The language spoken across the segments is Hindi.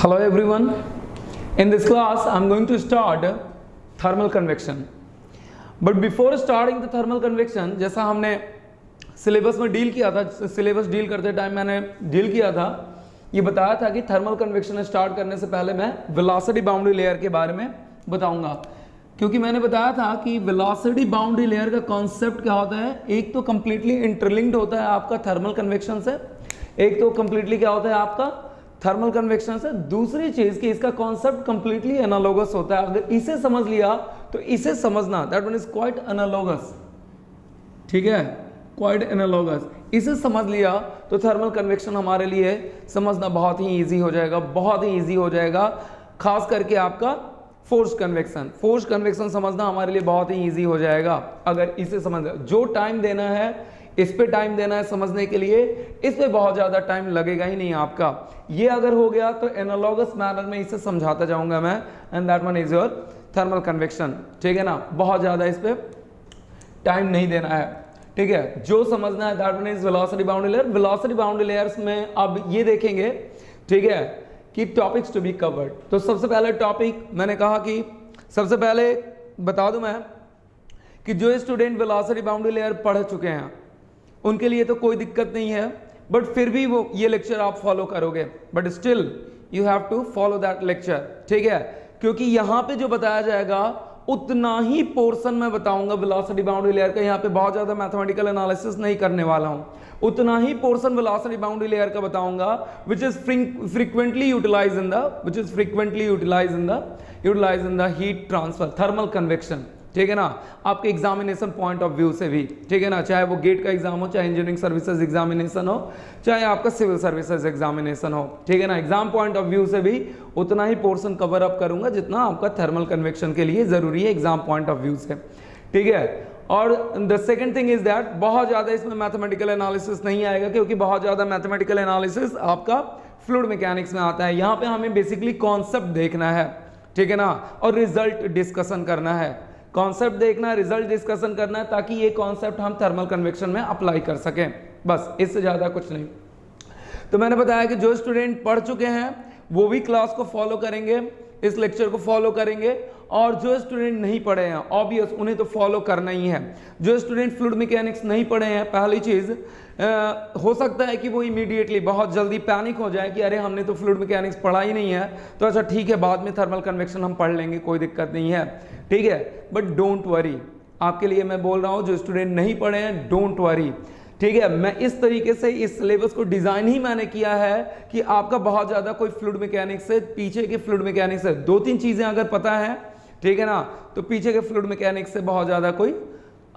Hello everyone. In this class I'm going to start thermal convection. But before starting the thermal convection, जैसा हमने सिलेबस में डील किया था, सिलेबस डील करते टाइम मैंने डील किया था, ये बताया था कि थर्मल कन्वेक्शन स्टार्ट करने से पहले मैं वेलोसिटी बाउंड्री लेयर के बारे में बताऊंगा, क्योंकि मैंने बताया था कि वेलोसिटी बाउंड्री लेयर का कॉन्सेप्ट क्या होता है। एक तो कंप्लीटली इंटरलिंक्ड होता है आपका थर्मल कन्वेक्शन से, एक तो कंप्लीटली क्या होता है आपका थर्मल कन्वेक्शन से, दूसरी चीज कि इसका कॉन्सेप्ट कंप्लीटली एनालॉगस होता है। अगर इसे समझ लिया तो इसे समझना, that one is quite analogous, ठीक है, क्वाइट एनालॉगस। इसे समझ लिया तो थर्मल कन्वेक्शन हमारे लिए समझना बहुत ही इजी हो जाएगा, बहुत ही इजी हो जाएगा। खास करके आपका फोर्स कन्वेक्शन समझना हमारे लिए बहुत ही इजी हो जाएगा अगर इसे समझ। जो टाइम देना है इस पे टाइम देना है समझने के लिए, इस पे बहुत ज़्यादा टाइम लगेगा ही नहीं आपका। ये अगर हो गया तो एनालॉगस मैनर में इसे समझाता जाऊंगा मैं, and that one is your thermal convection, ठीक है ना। बहुत ज़्यादा इस पे टाइम नहीं देना है, ठीक है। जो समझना है that one is velocity boundary layer. Velocity boundary layers में अब ये देखेंगे, ठीक है, कि टॉपिक्स टू बी कवर्ड। तो सबसे पहले टॉपिक मैंने कहा कि सबसे पहले बता दूं मैं कि जो स्टूडेंट वेलोसिटी बाउंड्री लेयर पढ़ चुके हैं उनके लिए तो कोई दिक्कत नहीं है, बट फिर भी वो ये लेक्चर आप फॉलो करोगे, but still you have to follow that lecture, ठीक है। क्योंकि यहाँ पे जो बताया जाएगा उतना ही पोर्शन मैं बताऊंगा वेलोसिटी बाउंड्री लेयर का। यहाँ पे बहुत ज्यादा मैथमेटिकल एनालिसिस नहीं करने वाला हूँ, उतना ही पोर्शन वेलोसिटी बाउंड्री लेयर का बताऊंगा which is frequently utilise in the heat transfer thermal convection, ठीक है ना। आपके एग्जामिनेशन पॉइंट ऑफ व्यू से भी, ठीक है ना, चाहे वो गेट का एग्जाम हो, चाहे इंजीनियरिंग सर्विसेज एग्जामिनेशन हो, चाहे आपका सिविल सर्विसेज एग्जामिनेशन हो, ठीक है ना। एग्जाम पॉइंट ऑफ व्यू से भी उतना ही पोर्शन कवर अप करूंगा जितना आपका थर्मल कन्वेक्शन के लिए जरूरी है एग्जाम पॉइंट ऑफ व्यू से, ठीक है। और the second thing is that बहुत ज्यादा इसमें मैथमेटिकल एनालिसिस नहीं आएगा, क्योंकि बहुत ज्यादा मैथमेटिकल एनालिसिस आपका फ्लूइड मैकेनिक्स में आता है। यहाँ पे हमें बेसिकली कॉन्सेप्ट देखना है, ठीक है ना, और रिजल्ट डिस्कशन करना है। कॉन्सेप्ट देखना है, रिजल्ट डिस्कशन करना है, ताकि ये कॉन्सेप्ट हम थर्मल कन्वेक्शन में अप्लाई कर सकें, बस, इससे ज़्यादा कुछ नहीं। तो मैंने बताया कि जो स्टूडेंट पढ़ चुके हैं वो भी क्लास को फॉलो करेंगे, इस लेक्चर को फॉलो करेंगे, और जो स्टूडेंट नहीं पढ़े हैं ऑब्वियस उन्हें तो फॉलो करना ही है। जो स्टूडेंट फ्लूइड मैकेनिक्स नहीं पढ़े हैं, पहली चीज़ हो सकता है कि वो इमीडिएटली बहुत जल्दी पैनिक हो जाए कि अरे हमने तो फ्लूइड मैकेनिक्स पढ़ा ही नहीं है, तो अच्छा ठीक है बाद में थर्मल कन्वेक्शन हम पढ़ लेंगे, कोई दिक्कत नहीं है, ठीक है। बट डोंट वरी, आपके लिए मैं बोल रहा हूँ जो स्टूडेंट नहीं पढ़े हैं, डोंट वरी, ठीक है। मैं इस तरीके से इस सिलेबस को डिजाइन ही मैंने किया है कि आपका बहुत ज्यादा कोई फ्लूइड मैकेनिक्स से, पीछे के फ्लूइड मैकेनिक्स से दो तीन चीजें अगर पता है, ठीक है ना, तो पीछे के फ्लूइड मैकेनिक्स से बहुत ज्यादा कोई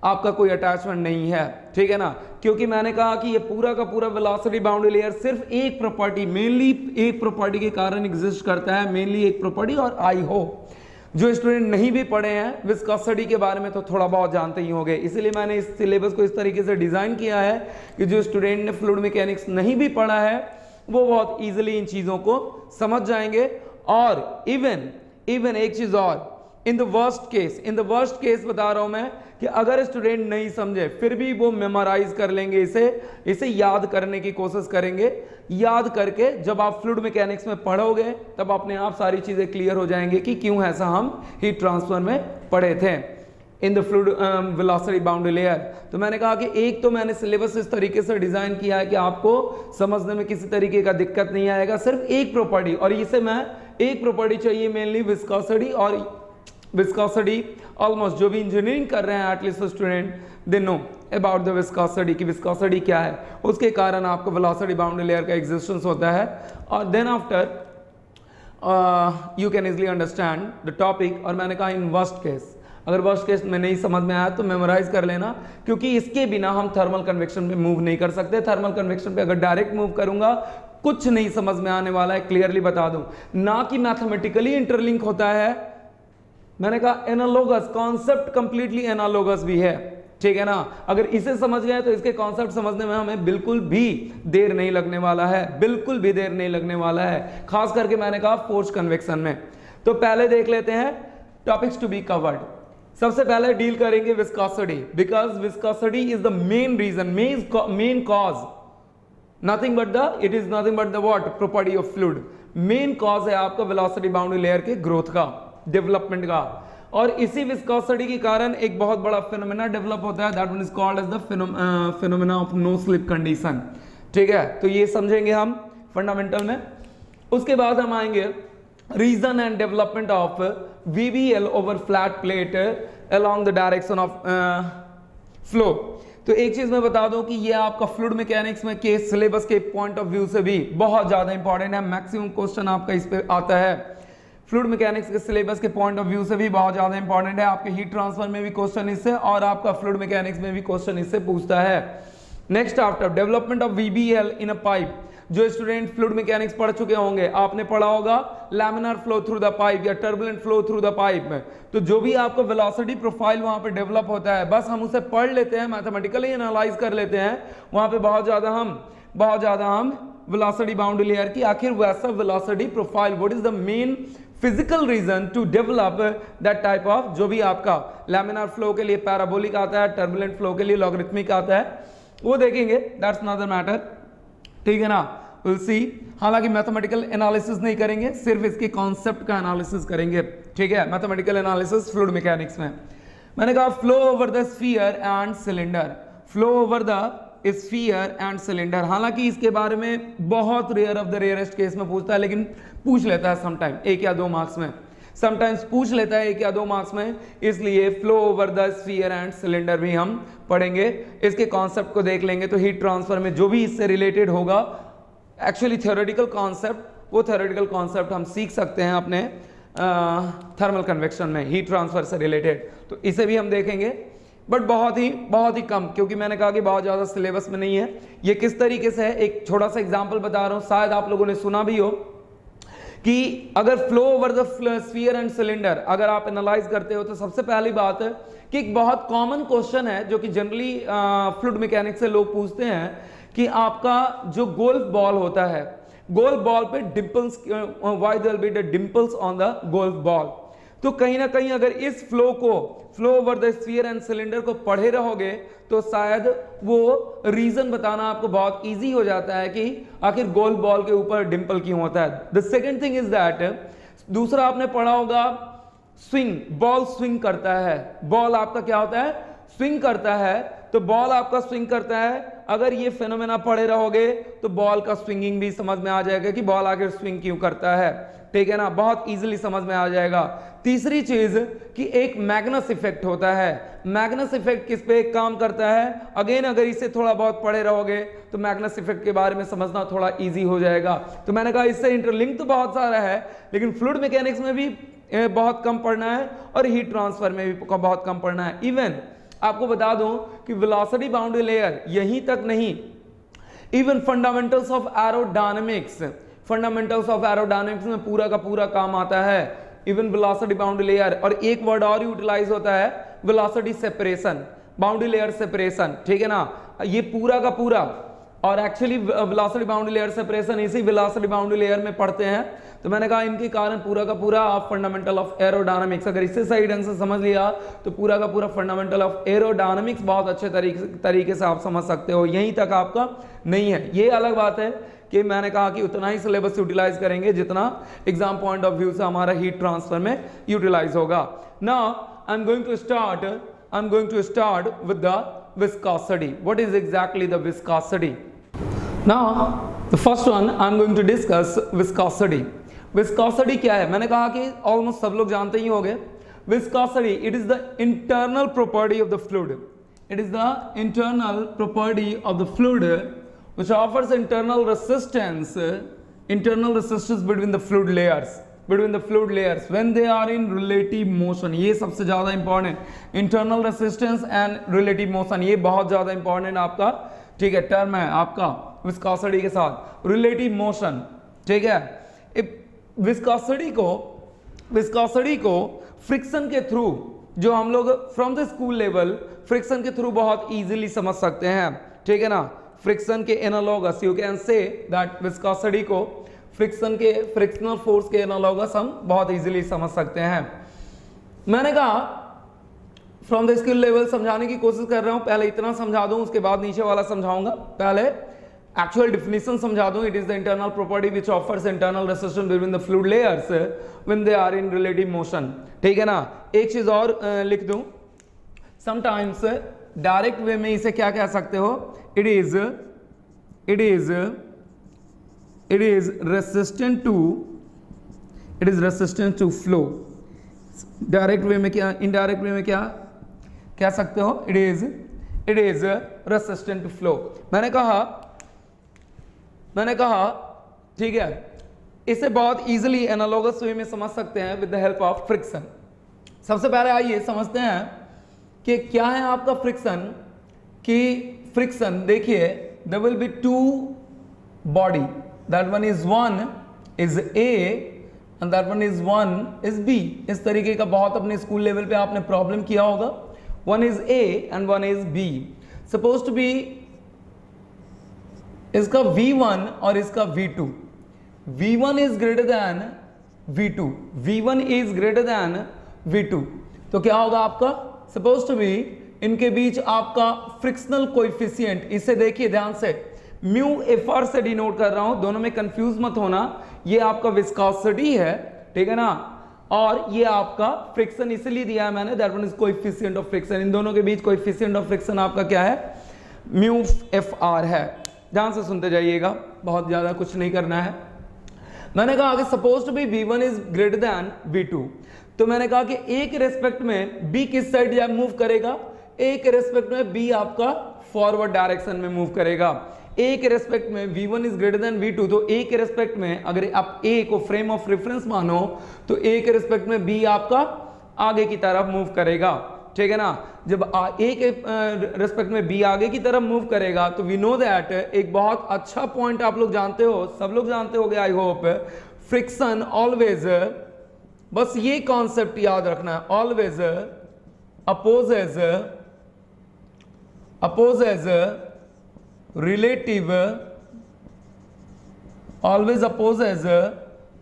आपका कोई अटैचमेंट नहीं है, ठीक है ना। क्योंकि मैंने कहा कि ये पूरा का पूरा वेलोसिटी बाउंड्री लेयर सिर्फ एक प्रॉपर्टी, मेनली एक प्रॉपर्टी के कारण एग्जिस्ट करता है, मेनली एक प्रॉपर्टी। और आई होप जो स्टूडेंट नहीं भी पढ़े हैं विस्कोसिटी के बारे में तो थोड़ा बहुत जानते ही होंगे, इसलिए मैंने इस सिलेबस को इस तरीके से डिजाइन किया है कि जो स्टूडेंट ने फ्लूइड मैकेनिक्स नहीं भी पढ़ा है वो बहुत इजीली इन चीजों को समझ जाएंगे। और इवन एक चीज और, इन द वर्स्ट केस बता रहा हूं मैं कि अगर स्टूडेंट नहीं समझे फिर भी वो मेमोराइज कर लेंगे, इसे याद करने की कोशिश करेंगे। याद करके जब आप फ्लूइड मैकेनिक्स में पढ़ोगे तब अपने आप सारी चीजें क्लियर हो जाएंगे कि क्यों ऐसा हम हीट ट्रांसफर में पढ़े थे इन the fluid velocity boundary layer. तो मैंने कहा कि एक तो मैंने सिलेबस इस तरीके से डिजाइन किया है कि आपको समझने में किसी तरीके का दिक्कत नहीं आएगा, सिर्फ एक प्रॉपर्टी, और इसे मैं एक प्रॉपर्टी चाहिए मेनली विस्कोसिटी। और विस्कोसिटी ऑलमोस्ट जो भी इंजीनियरिंग कर रहे हैं at least student they know about the viscosity, कि विस्कोसिटी क्या है, उसके कारण आपको वेलोसिटी बाउंड्री लेयर का एग्जिस्टेंस होता है। और then after you can easily understand the topic. और मैंने कहा इन वर्स्ट केस, अगर वर्स्ट केस में नहीं समझ में आया तो मेमोराइज कर लेना, क्योंकि इसके बिना हम थर्मल कन्वेक्शन पे मूव नहीं कर सकते। थर्मल कन्वेक्शन पे अगर डायरेक्ट मूव करूंगा कुछ नहीं समझ में आने वाला है, क्लियरली बता दूं। ना कि मैथमेटिकली इंटरलिंक होता है, मैंने कहा एनालॉगस, कॉन्सेप्ट कंप्लीटली एनालॉगस भी है, ठीक है ना। अगर इसे समझ गए तो इसके कॉन्सेप्ट समझने में हमें बिल्कुल भी देर नहीं लगने वाला है, बिल्कुल भी देर नहीं लगने वाला है, खास करके मैंने कहा फोर्स कन्वेक्शन में। तो पहले देख लेते हैं टॉपिक्स टू बी कवर्ड। सबसे पहले डील करेंगे viscosity, because viscosity is the main reason, main cause, nothing but the, it is nothing but the what, property of fluid, main cause है आपका वेलोसिटी बाउंड्री लेयर के ग्रोथ का, डेवलपमेंट का। और इसी विस्कोसिटी के कारण एक बहुत बड़ा फिनोमेना डेवलप होता है, that one is called as the phenomena of no slip condition. ठीक है, तो ये समझेंगे हम फंडामेंटल में। उसके बाद हम आएंगे reason and development of VBL over flat plate along the direction of flow. तो एक चीज मैं बता दूं कि ये आपका फ्लूइड मैकेनिक्स में के सिलेबस के पॉइंट ऑफ व्यू से भी बहुत ज्यादा इंपॉर्टेंट है, मैक्सिमम क्वेश्चन आपका इस पे आता है। फ्लूइड मैकेनिक्स के सिलेबस के पॉइंट ऑफ व्यू से भी बहुत ज्यादा इंपॉर्टेंट है, आपके हीट ट्रांसफर में भी क्वेश्चन इससे और आपका फ्लूइड मैकेनिक्स में भी क्वेश्चन इससे पूछता है। Next after development of VBL in a pipe, जो स्टूडेंट फ्लूइड मैकेनिक्स पढ़ चुके होंगे आपने पढ़ा होगा laminar flow through the pipe या turbulent flow through the pipe में। तो जो भी आपका वेलोसिटी प्रोफाइल वहां पे डेवलप होता है, बस हम उसे पढ़ लेते हैं, मैथमेटिकली एनालाइज कर लेते हैं, वहां पे बहुत ज्यादा हम वेलोसिटी बाउंड्री लेयर की आखिर वैसा velocity profile, what is the main physical reason to develop that type of, जो भी आपका लैमिनार फ्लो के लिए पैराबोलिक आता है, टर्बुलेंट फ्लो के लिए लॉगरिथमिक आता है, वो देखेंगे, दैट्स नॉट द मैटर। ठीक है ना, विल सी। हालांकि मैथमेटिकल एनालिसिस नहीं करेंगे, सिर्फ इसके कॉन्सेप्ट का एनालिसिस करेंगे। ठीक है, मैथमेटिकल एनालिसिस फ्लूइड मैकेनिक्स में। मैंने कहा flow over the sphere and cylinder, flow over the sphere and cylinder. हालांकि इसके बारे में बहुत rare of the rarest case में पूछता है, लेकिन पूछ लेता है समटाइम 1 या 2 मार्क्स में, समटाइम्स पूछ लेता है 1 या 2 मार्क्स में, इसलिए flow over the sphere and cylinder भी हम पढ़ेंगे। इसके कॉन्सेप्ट को देख लेंगे तो हीट ट्रांसफर में जो भी इससे रिलेटेड होगा, एक्चुअली थियोरेटिकल कॉन्सेप्ट, वो थियोरेटिकल कॉन्सेप्ट हम सीख सकते हैं अपने थर्मल कन्वेक्शन में हीट ट्रांसफर से रिलेटेड, तो इसे भी हम देखेंगे, बट बहुत ही कम, क्योंकि मैंने कहा कि बहुत ज़्यादा सिलेबस में नहीं है। ये किस तरीके से है, एक छोटा सा एग्जाम्पल बता रहा हूँ, शायद आप लोगों ने सुना भी हो कि अगर flow over the sphere and cylinder अगर आप एनालाइज करते हो, तो सबसे पहली बात है कि एक बहुत कॉमन क्वेश्चन है जो कि जनरली फ्लूइड मैकेनिक्स से लोग पूछते हैं कि आपका जो गोल्फ बॉल होता है, गोल्फ बॉल पे dimples, why there will be the dimples on the golf ball. तो कहीं ना कहीं अगर इस फ्लो को, flow over the sphere and cylinder को पढ़े रहोगे तो शायद वो रीजन बताना आपको बहुत इजी हो जाता है कि आखिर गोल्फ बॉल के ऊपर डिंपल क्यों होता है। The second thing is that, दूसरा आपने पढ़ा होगा स्विंग, बॉल स्विंग करता है, बॉल आपका क्या होता है, स्विंग करता है। तो बॉल आपका स्विंग करता है, अगर ये फेनोमेना पढ़े रहोगे तो बॉल का स्विंगिंग भी समझ में आ जाएगा कि बॉल आखिर स्विंग क्यों करता है। ठीक है ना, बहुत इजीली समझ में आ जाएगा। तीसरी चीज कि एक मैग्नस इफेक्ट होता है, मैग्नस इफेक्ट किस पे काम करता है, अगेन अगर इसे थोड़ा बहुत पढ़े रहोगे तो मैग्नस इफेक्ट के बारे में समझना थोड़ा इजी हो जाएगा। तो मैंने कहा इससे इंटरलिंक तो बहुत सारा है, लेकिन फ्लूइड मैकेनिक्स में भी बहुत कम पढ़ना है और हीट ट्रांसफर में भी बहुत कम पढ़ना है। इवन आपको बता दूं कि वेलोसिटी बाउंड्री लेयर यहीं तक नहीं, even fundamentals of aerodynamics, fundamentals of aerodynamics में पूरा का पूरा काम आता है, इवन वेलोसिटी बाउंड्री लेयर। और एक वर्ड और यूटिलाइज होता है, velocity separation, boundary layer separation. ठीक है ना, ये पूरा का पूरा, और actually velocity boundary layer separation इसी वेलोसिटी बाउंड्री लेयर में पढ़ते हैं। तो मैंने कहा इनके कारण पूरा का पूरा आप फंडामेंटल ऑफ एरोडायनामिक्स अगर इससे सही ढंग से समझ लिया तो पूरा का पूरा फंडामेंटल ऑफ एरोडायनामिक्स बहुत अच्छे तरीके से आप समझ सकते हो। यहीं तक आपका नहीं है, ये अलग बात है कि मैंने कहा कि उतना ही सिलेबस यूटिलाइज करेंगे जितना एग्जाम पॉइंट ऑफ व्यू से हमारा हीट ट्रांसफर में यूटिलाइज होगा। Now I am going to start with the viscosity. What is exactly the viscosity? Now the first one I am going to discuss viscosity. Viscosity क्या है, मैंने कहा कि ऑलमोस्ट सब लोग जानते ही होंगे। Viscosity, it is the internal property of the fluid. It is the internal property of the fluid which offers internal resistance between the fluid layers when they are in relative motion. ये सबसे ज्यादा important, internal resistance and relative motion, ये बहुत ज्यादा इंपॉर्टेंट आपका, ठीक है, टर्म है आपका विस्कोसिटी के साथ, रिलेटिव मोशन। ठीक है, विस्कोसिटी को फ्रिक्शन के थ्रू, जो हम लोग from the school level friction के थ्रू बहुत इजीली समझ सकते हैं। ठीक है ना, फ्रिक्शन के analogous you can say that viscosity को फ्रिक्शनल फोर्स के एनालॉगस हम बहुत इजीली समझ सकते हैं। मैंने कहा फ्रॉम द स्किल लेवल समझाने की कोशिश कर रहा हूं, पहले इतना समझा दूं उसके बाद नीचे वाला समझाऊंगा। पहले एक्चुअल डिफिनेशन समझा दूं, it is the internal property which offers internal resistance between the fluid layers when they are in relative motion. ठीक है ना। एक चीज और लिख दूं, समटाइम्स डायरेक्ट वे में इसे क्या कह सकते हो, it is resistant to flow. Direct way में क्या, इनडायरेक्ट वे में क्या कह सकते हो, it is resistant to flow. मैंने कहा ठीक है, इसे बहुत इजीली एनालॉगस वे में समझ सकते हैं with the help of friction. सबसे पहले आइए समझते हैं कि क्या है आपका फ्रिक्शन। कि फ्रिक्शन देखिए, there will be two body, that one is A and that one is B. इस तरीके का बहुत अपने स्कूल लेवल पे आपने प्रॉब्लम किया होगा। One is A and one is B. Suppose to be इसका V1 और इसका V2। V1 is greater than V2, V1 is greater than V2। तो क्या होगा आपका, सपोज टू बी इनके बीच आपका फ्रिक्शनल कोएफिशिएंट, इसे देखिए ध्यान से, म्यू एफआर से डिनोट कर रहा हूं, दोनों में कंफ्यूज मत होना। ये आपका विस्कोसिटी है, ठीक है ना, और ये आपका फ्रिक्शन इसलिए दिया है मैंने, that one is coefficient of friction. इन दोनों के बीच कोएफिशिएंट ऑफ फ्रिक्शन आपका क्या है, म्यू एफआर है। ध्यान से सुनते जाइएगा, बहुत ज्यादा कुछ नहीं करना है। मैंने कहा कि suppose to be V1 is greater than V2, तो मैंने कहा कि ए के रेस्पेक्ट में B किस साइड मूव करेगा, ए के रेस्पेक्ट में B आपका फॉरवर्ड डायरेक्शन में मूव करेगा। ए के रेस्पेक्ट में V1 is greater than V2, तो ए के रेस्पेक्ट में अगर आप ए को फ्रेम ऑफ रेफरेंस मानो तो ए के रेस्पेक्ट में B आपका आगे की तरफ मूव करेगा। ठीक है ना। जब ए के रेस्पेक्ट में बी आगे की तरफ मूव करेगा तो वी नो दैट, एक बहुत अच्छा पॉइंट आप लोग जानते हो, सब लोग जानते होगे आई होप, फ्रिक्शन ऑलवेज, बस ये कॉन्सेप्ट याद रखना है, always opposes relative, always opposes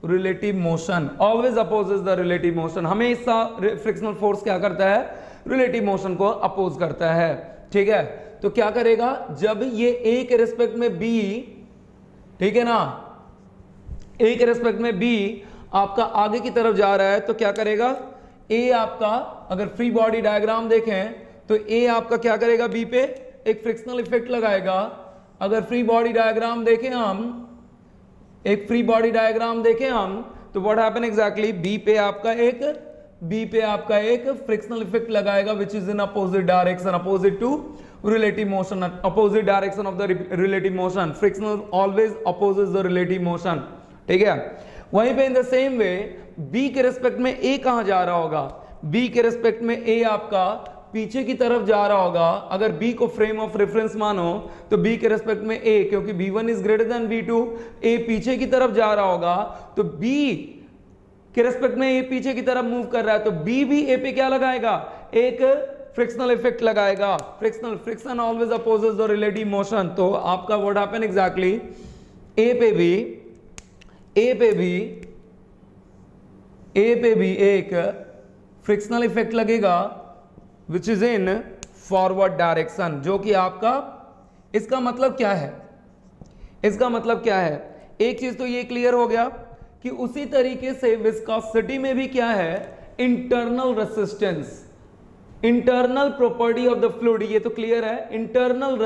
relative motion, always opposes the relative motion. हमेशा फ्रिक्शनल फोर्स क्या करता है, रिलेटिव मोशन को अपोज करता है। ठीक है, तो क्या करेगा, जब ये ए के रेस्पेक्ट में बी, ठीक है ना, ए के रेस्पेक्ट में बी आपका आगे की तरफ जा रहा है, तो क्या करेगा, ए आपका अगर फ्री बॉडी डायग्राम देखें तो ए आपका क्या करेगा, बी पे एक फ्रिक्शनल इफेक्ट लगाएगा। अगर फ्री बॉडी डायग्राम देखें हम, एक फ्री बॉडी डायग्राम देखें हम, तो व्हाट हैपन एग्जैक्टली, बी पे आपका एक फ्रिक्शनल इफेक्ट लगाएगा which is in opposite direction, opposite to relative motion, opposite direction of the relative motion. Frictional always opposes the relative motion. ठीक है, वहीं पे in the same way B के रेस्पेक्ट में ए कहां जा रहा होगा, बी के रेस्पेक्ट में ए आपका पीछे की तरफ जा रहा होगा। अगर बी को फ्रेम ऑफ रेफरेंस मानो तो बी के रेस्पेक्ट में ए, क्योंकि V1 is greater than V2, ए पीछे की तरफ जा रहा होगा, तो बी के रेस्पेक्ट में ए पीछे की तरफ मूव कर रहा है, तो बी भी ए पे क्या लगाएगा, एक फ्रिक्शनल इफेक्ट लगाएगा। Friction always opposes the relative motion. तो आपका व्हाट हैपन एग्जैक्टली, ए पे भी एक फ्रिक्शनल इफेक्ट लगेगा विच इज इन फॉरवर्ड डायरेक्शन, जो कि आपका, इसका मतलब क्या है, इसका मतलब क्या है, एक चीज तो ये क्लियर हो गया कि उसी तरीके से विस्कोसिटी में भी क्या है, internal resistance, internal property of the fluid, ये तो क्लियर है। इंटरनल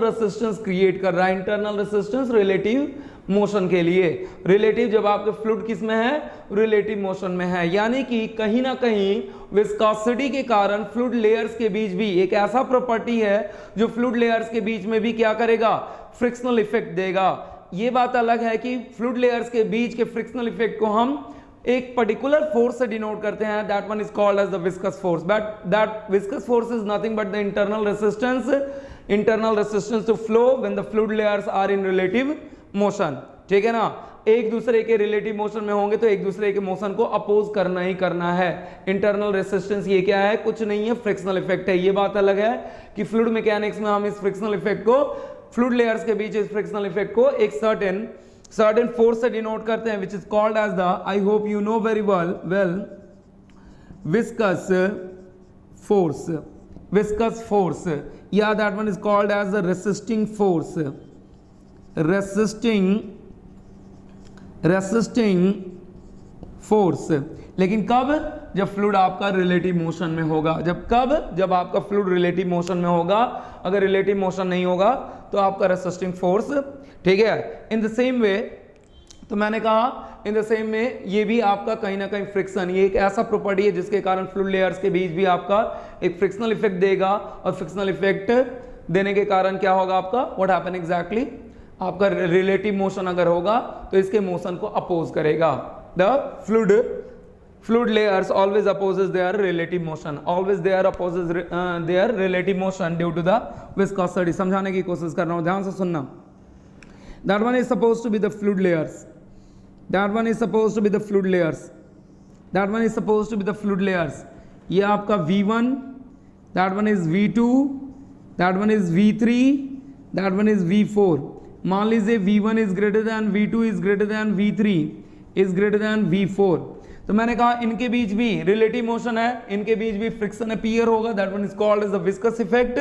रेसिस्टेंस क्रिएट कर रहा है, इंटरनल रेसिस्टेंस रिलेटिव मोशन के लिए। रिलेटिव जब आपके फ्लूइड किस में है, रिलेटिव मोशन में है, यानी कि कहीं ना कहीं विस्कोसिटी के कारण फ्लूइड लेयर्स के बीच भी एक ऐसा प्रॉपर्टी है जो फ्लूइड लेयर्स के बीच में भी क्या करेगा, फ्रिक्शनल इफेक्ट देगा। ये बात अलग है कि फ्लूइड लेयर्स के बीच के फ्रिक्शनल इफेक्ट को हम एक पर्टिकुलर फोर्स से डिनोट करते हैं, that one is called as the viscous force, but that viscous force is nothing but the internal resistance to flow when the fluid layers are in relative motion. ठीक है ना, एक दूसरे के रिलेटिव मोशन में होंगे तो एक दूसरे के मोशन को अपोज करना ही करना है। इंटरनल रेसिस्टेंस ये क्या है, कुछ नहीं है, फ्रिक्शनल इफेक्ट है। ये बात अलग है कि फ्लूइड मैकेनिक्स में हम इस फ्रिक्शनल इफेक्ट को, फ्लूइड लेयर्स के बीच इस फ्रिक्शनल इफेक्ट को एक सर्टेन फोर्स से डिनोट करते हैं which is called as the, I hope you know very well, viscous force, या that one is called as the resisting force, resisting force. लेकिन कब? जब फ्लूइड आपका रिलेटिव मोशन में होगा। जब आपका फ्लूइड रिलेटिव मोशन में होगा। अगर रिलेटिव मोशन नहीं होगा तो आपका रेसिस्टिंग फोर्स, ठीक है। इन द सेम वे, तो मैंने कहा इन द सेम में ये भी आपका कहीं ना कहीं फ्रिक्शन, ये एक ऐसा प्रॉपर्टी है जिसके कारण फ्लूइड लेयर्स के बीच भी आपका एक फ्रिक्शनल इफेक्ट देगा, और फ्रिक्शनल इफेक्ट देने के कारण क्या होगा आपका, व्हाट हैपन एग्जैक्टली, आपका रिलेटिव मोशन अगर होगा तो इसके मोशन को अपोज करेगा। The fluid layers always opposes their relative motion, always they are opposes their relative motion due to the viscosity। समझाने की कोशिश कर रहा हूं, ध्यान से सुनना। that one is supposed to be the fluid layers, that one is supposed to be the fluid layers, that one is supposed to be the fluid layers। ये आपका V1, that one is V2, that one is V3, that one is V4। मान लीजिए V1 is greater than V2 is greater than V3 is greater than V4, तो मैंने कहा इनके बीच भी रिलेटिव मोशन है, इनके बीच भी फ्रिक्शन अपीयर होगा, that one is called as the viscous effect,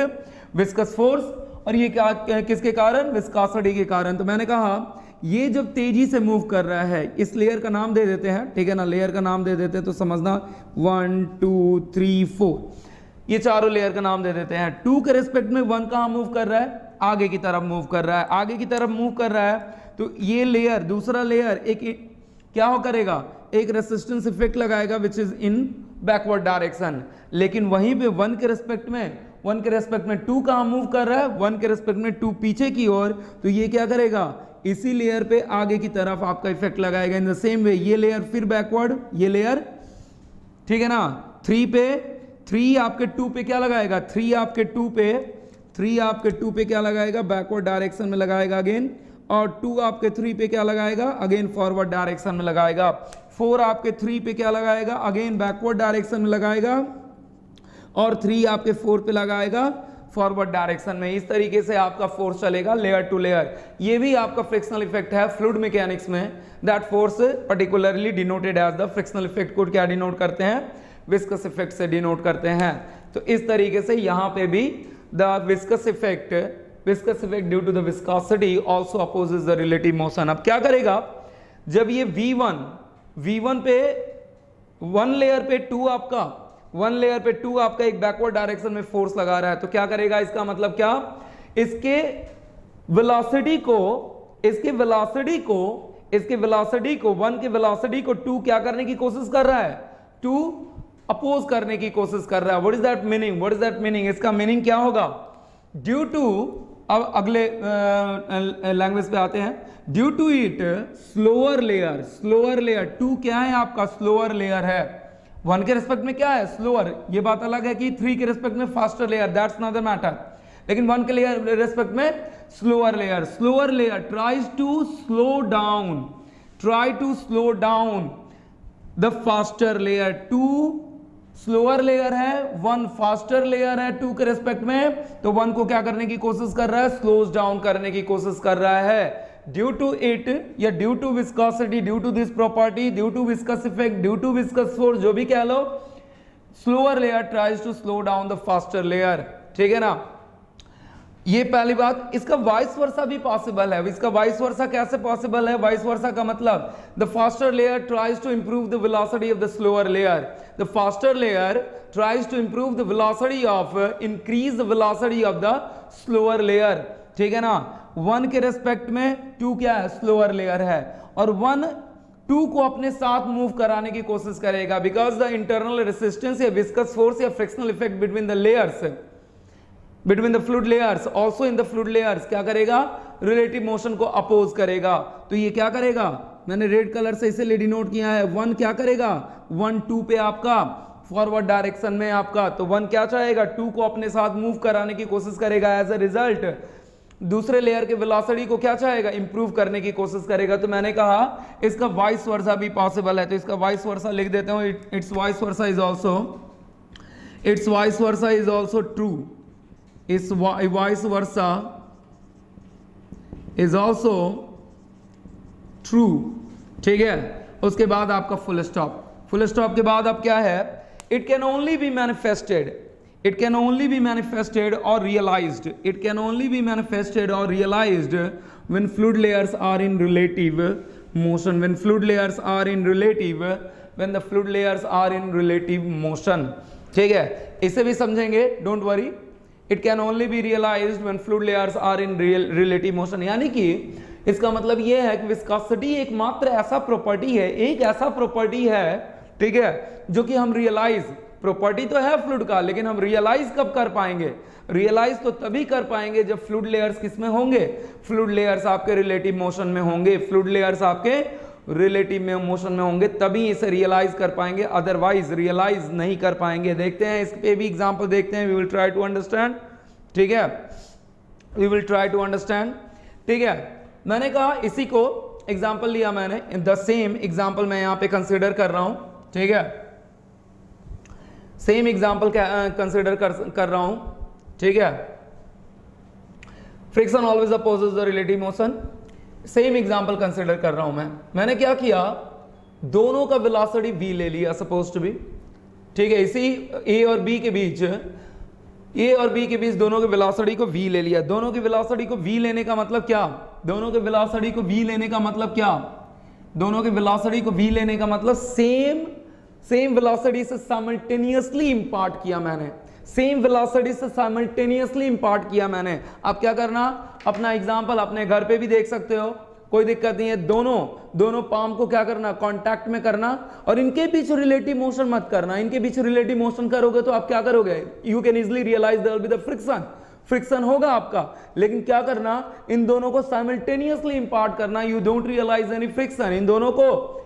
viscous force. और ये क्या, किसके कारण? विस्कोसिटी के कारण। तो मैंने कहा ये जब तेजी से मूव कर रहा है, इस लेयर का नाम दे देते हैं, ठीक है ना, लेयर का नाम दे देते हैं, तो समझना 1 2 3 4, ये चारों लेयर का नाम दे देते हैं। 2 के रिस्पेक्ट में 1 कहाँ मूव कर रहा है? आगे की तरफ मूव कर रहा है, आगे की तरफ मूव कर रहा है। तो ये लेयर, दूसरा लेयर एक क्या हो करेगा, एक रेसिस्टेंस इफेक्ट लगाएगा which is in backward direction. लेकिन वहीं पे 1 के रेस्पेक्ट में 2 कहाँ मूव कर रहा है? 1 के रेस्पेक्ट में 2 पीछे की ओर, तो ये क्या करेगा, इसी लेयर पे आगे की तरफ आपका इफेक्ट लगाएगा। इन द सेम वे ये लेयर फिर बैकवर्ड, ये लेयर, ठीक है ना, 3 आपके 2 पे क्या लगाएगा, 3 आपके 2 पे क्या लगाएगा, बैकवर्ड डायरेक्शन में लगाएगा अगेन, और 2 आपके 3 पे क्या लगाएगा, अगेन फॉरवर्ड डायरेक्शन में लगाएगा। 4 आपके 3 पे क्या लगाएगा, अगेन बैकवर्ड डायरेक्शन में लगाएगा, और 3 आपके 4 पे लगाएगा फॉरवर्ड डायरेक्शन में। इस तरीके से आपका फोर्स चलेगा लेयर टू लेयर। ये भी आपका फ्रिक्शनल इफेक्ट है फ्लूइड मैकेनिक्स में। That force particularly denoted as the frictional effect को क्या डिनोट करते हैं, विस्कस इफेक्ट से डिनोट करते हैं। तो इस तरीके से यहाँ पे भी the viscous effect due to the viscosity also opposes the relative motion. अब क्या करेगा, जब ये V1 पे 1 लेयर पे 2 आपका एक बैकवर्ड डायरेक्शन में फोर्स लगा रहा है, तो क्या करेगा, इसका मतलब क्या, इसके वेलोसिटी को 1 के वेलोसिटी को 2 क्या करने की कोशिश कर रहा है, 2 अपोज करने की कोशिश कर रहा है। व्हाट इज दैट मीनिंग, इसका मीनिंग क्या होगा, ड्यू टू, अब अगले लैंग्वेज पे आते हैं, due to it slower layer 2 क्या है आपका, स्लोअर लेयर है। 1 के रिस्पेक्ट में क्या है, स्लोअर, ये बात अलग है कि 3 के रिस्पेक्ट में faster layer, that's not the matter, लेकिन 1 के रिस्पेक्ट में slower layer tries to slow down the faster layer. 2 slower layer है, 1 फास्टर लेयर है 2 के रिस्पेक्ट में, तो 1 को क्या करने की कोशिश कर रहा है, स्लोज डाउन करने की कोशिश कर रहा है। ड्यू टू इट या due to viscosity, due to this property, due to viscous effect, due to viscous force, जो भी कह लो, slower layer tries to slow down the faster layer, ठीक है ना। ये पहली बात। इसका वाइस वर्सा भी पॉसिबल है। इसका वाइस वर्सा कैसे पॉसिबल है, वाइस वर्सा का मतलब the faster layer tries to improve the velocity of the slower layer, the faster layer tries to improve the velocity of, increase the velocity of the slower layer, ठीक है ना। 1 के रेस्पेक्ट में 2 क्या है, स्लोअर लेयर है, और 1 2 को अपने साथ मूव कराने की कोशिश करेगा, बिकॉज द इंटरनल रेसिस्टेंस या विस्कस फोर्स या frictional effect between the layers, between the fluid layers, also in the fluid layers क्या करेगा, रिलेटिव मोशन को अपोज करेगा। तो ये क्या करेगा, मैंने रेड कलर से इसीलिए डिनोट किया है, 1 क्या करेगा, 1 2 पे आपका फॉरवर्ड डायरेक्शन में आपका, तो 1 क्या चाहेगा, 2 को अपने साथ मूव कराने की कोशिश करेगा। एज अ रिजल्ट दूसरे लेयर के वेलोसिटी को क्या चाहेगा, इंप्रूव करने की कोशिश करेगा। तो मैंने कहा इसका वाइस वर्सा भी पॉसिबल है, तो इसका वाइस वर्सा लिख देता हूं, it's vice versa is also true, इस vice versa is also true, ठीक है। उसके बाद आपका फुल स्टॉप के बाद अब क्या है, it can only be manifested it can only be manifested or realized, it can only be manifested or realized when fluid layers are in relative motion, when fluid layers are in relative, when the fluid layers are in relative motion. ठीक है, इसे भी समझेंगे, don't worry. It can only be realised when fluid layers are in relative motion. यानी कि इसका मतलब यह है कि विस्कोसिटी एक मात्र ऐसा प्रॉपर्टी है, एक ऐसा प्रॉपर्टी है, ठीक है, जो कि हम रियलाइज, प्रॉपर्टी तो है फ्लूइड का, लेकिन हम रियलाइज कब कर पाएंगे? रियलाइज तो तभी कर पाएंगे जब फ्लूइड लेयर्स किसमें होंगे? फ्लूइड लेयर्स आपके रिलेटिव मोशन में होंगे, फ्लूइड लेयर्स आपके रिलेटिव में मोशन में होंगे, तभी इसे रियलाइज कर पाएंगे, अदरवाइज रियलाइज नहीं कर पाएंगे. देखते हैं इस पे भी एग्जांपल देखते हैं. We will try to understand. ठीक है, we will try to understand. ठीक है, मैंने कहा इसी को एग्जांपल लिया मैंने, द सेम एग्जांपल मैं यहां पे कंसीडर कर रहा हूं. ठीक है, सेम एग्जांपल कंसीडर कर रहा हूं. ठीक है, friction always opposes the relative motion. Same example consider कर रहा हूं मैंने क्या किया, दोनों का वेलोसिटी v ले लिया सपोज टू बी. ठीक है, इसी a और b के बीच, a और b के बीच दोनों के वेलोसिटी को v ले लिया. दोनों की वेलोसिटी को v लेने का मतलब क्या? दोनों के वेलोसिटी को v लेने का मतलब क्या? दोनों के वेलोसिटी को v लेने का मतलब सेम वेलोसिटी से साइमल्टेनियसली इंपार्ट किया मैंने, सेम वेलोसिटी से साइमल्टेनियसली इंपार्ट किया मैंने. अब क्या करना, अपना एग्जांपल अपने घर पे भी देख सकते हो, कोई दिक्कत नहीं है. दोनों पाम को क्या करना, कांटेक्ट में करना, और इनके बीच रिलेटिव मोशन मत करना. इनके बीच रिलेटिव मोशन करोगे तो आप क्या करोगे, you can easily realise there will be the friction होगा आपका. लेकिन क्या करना, इन दोनों को साइमल्टेनियसली इंपार्ट करना. You don't realise any friction, इन दोनों को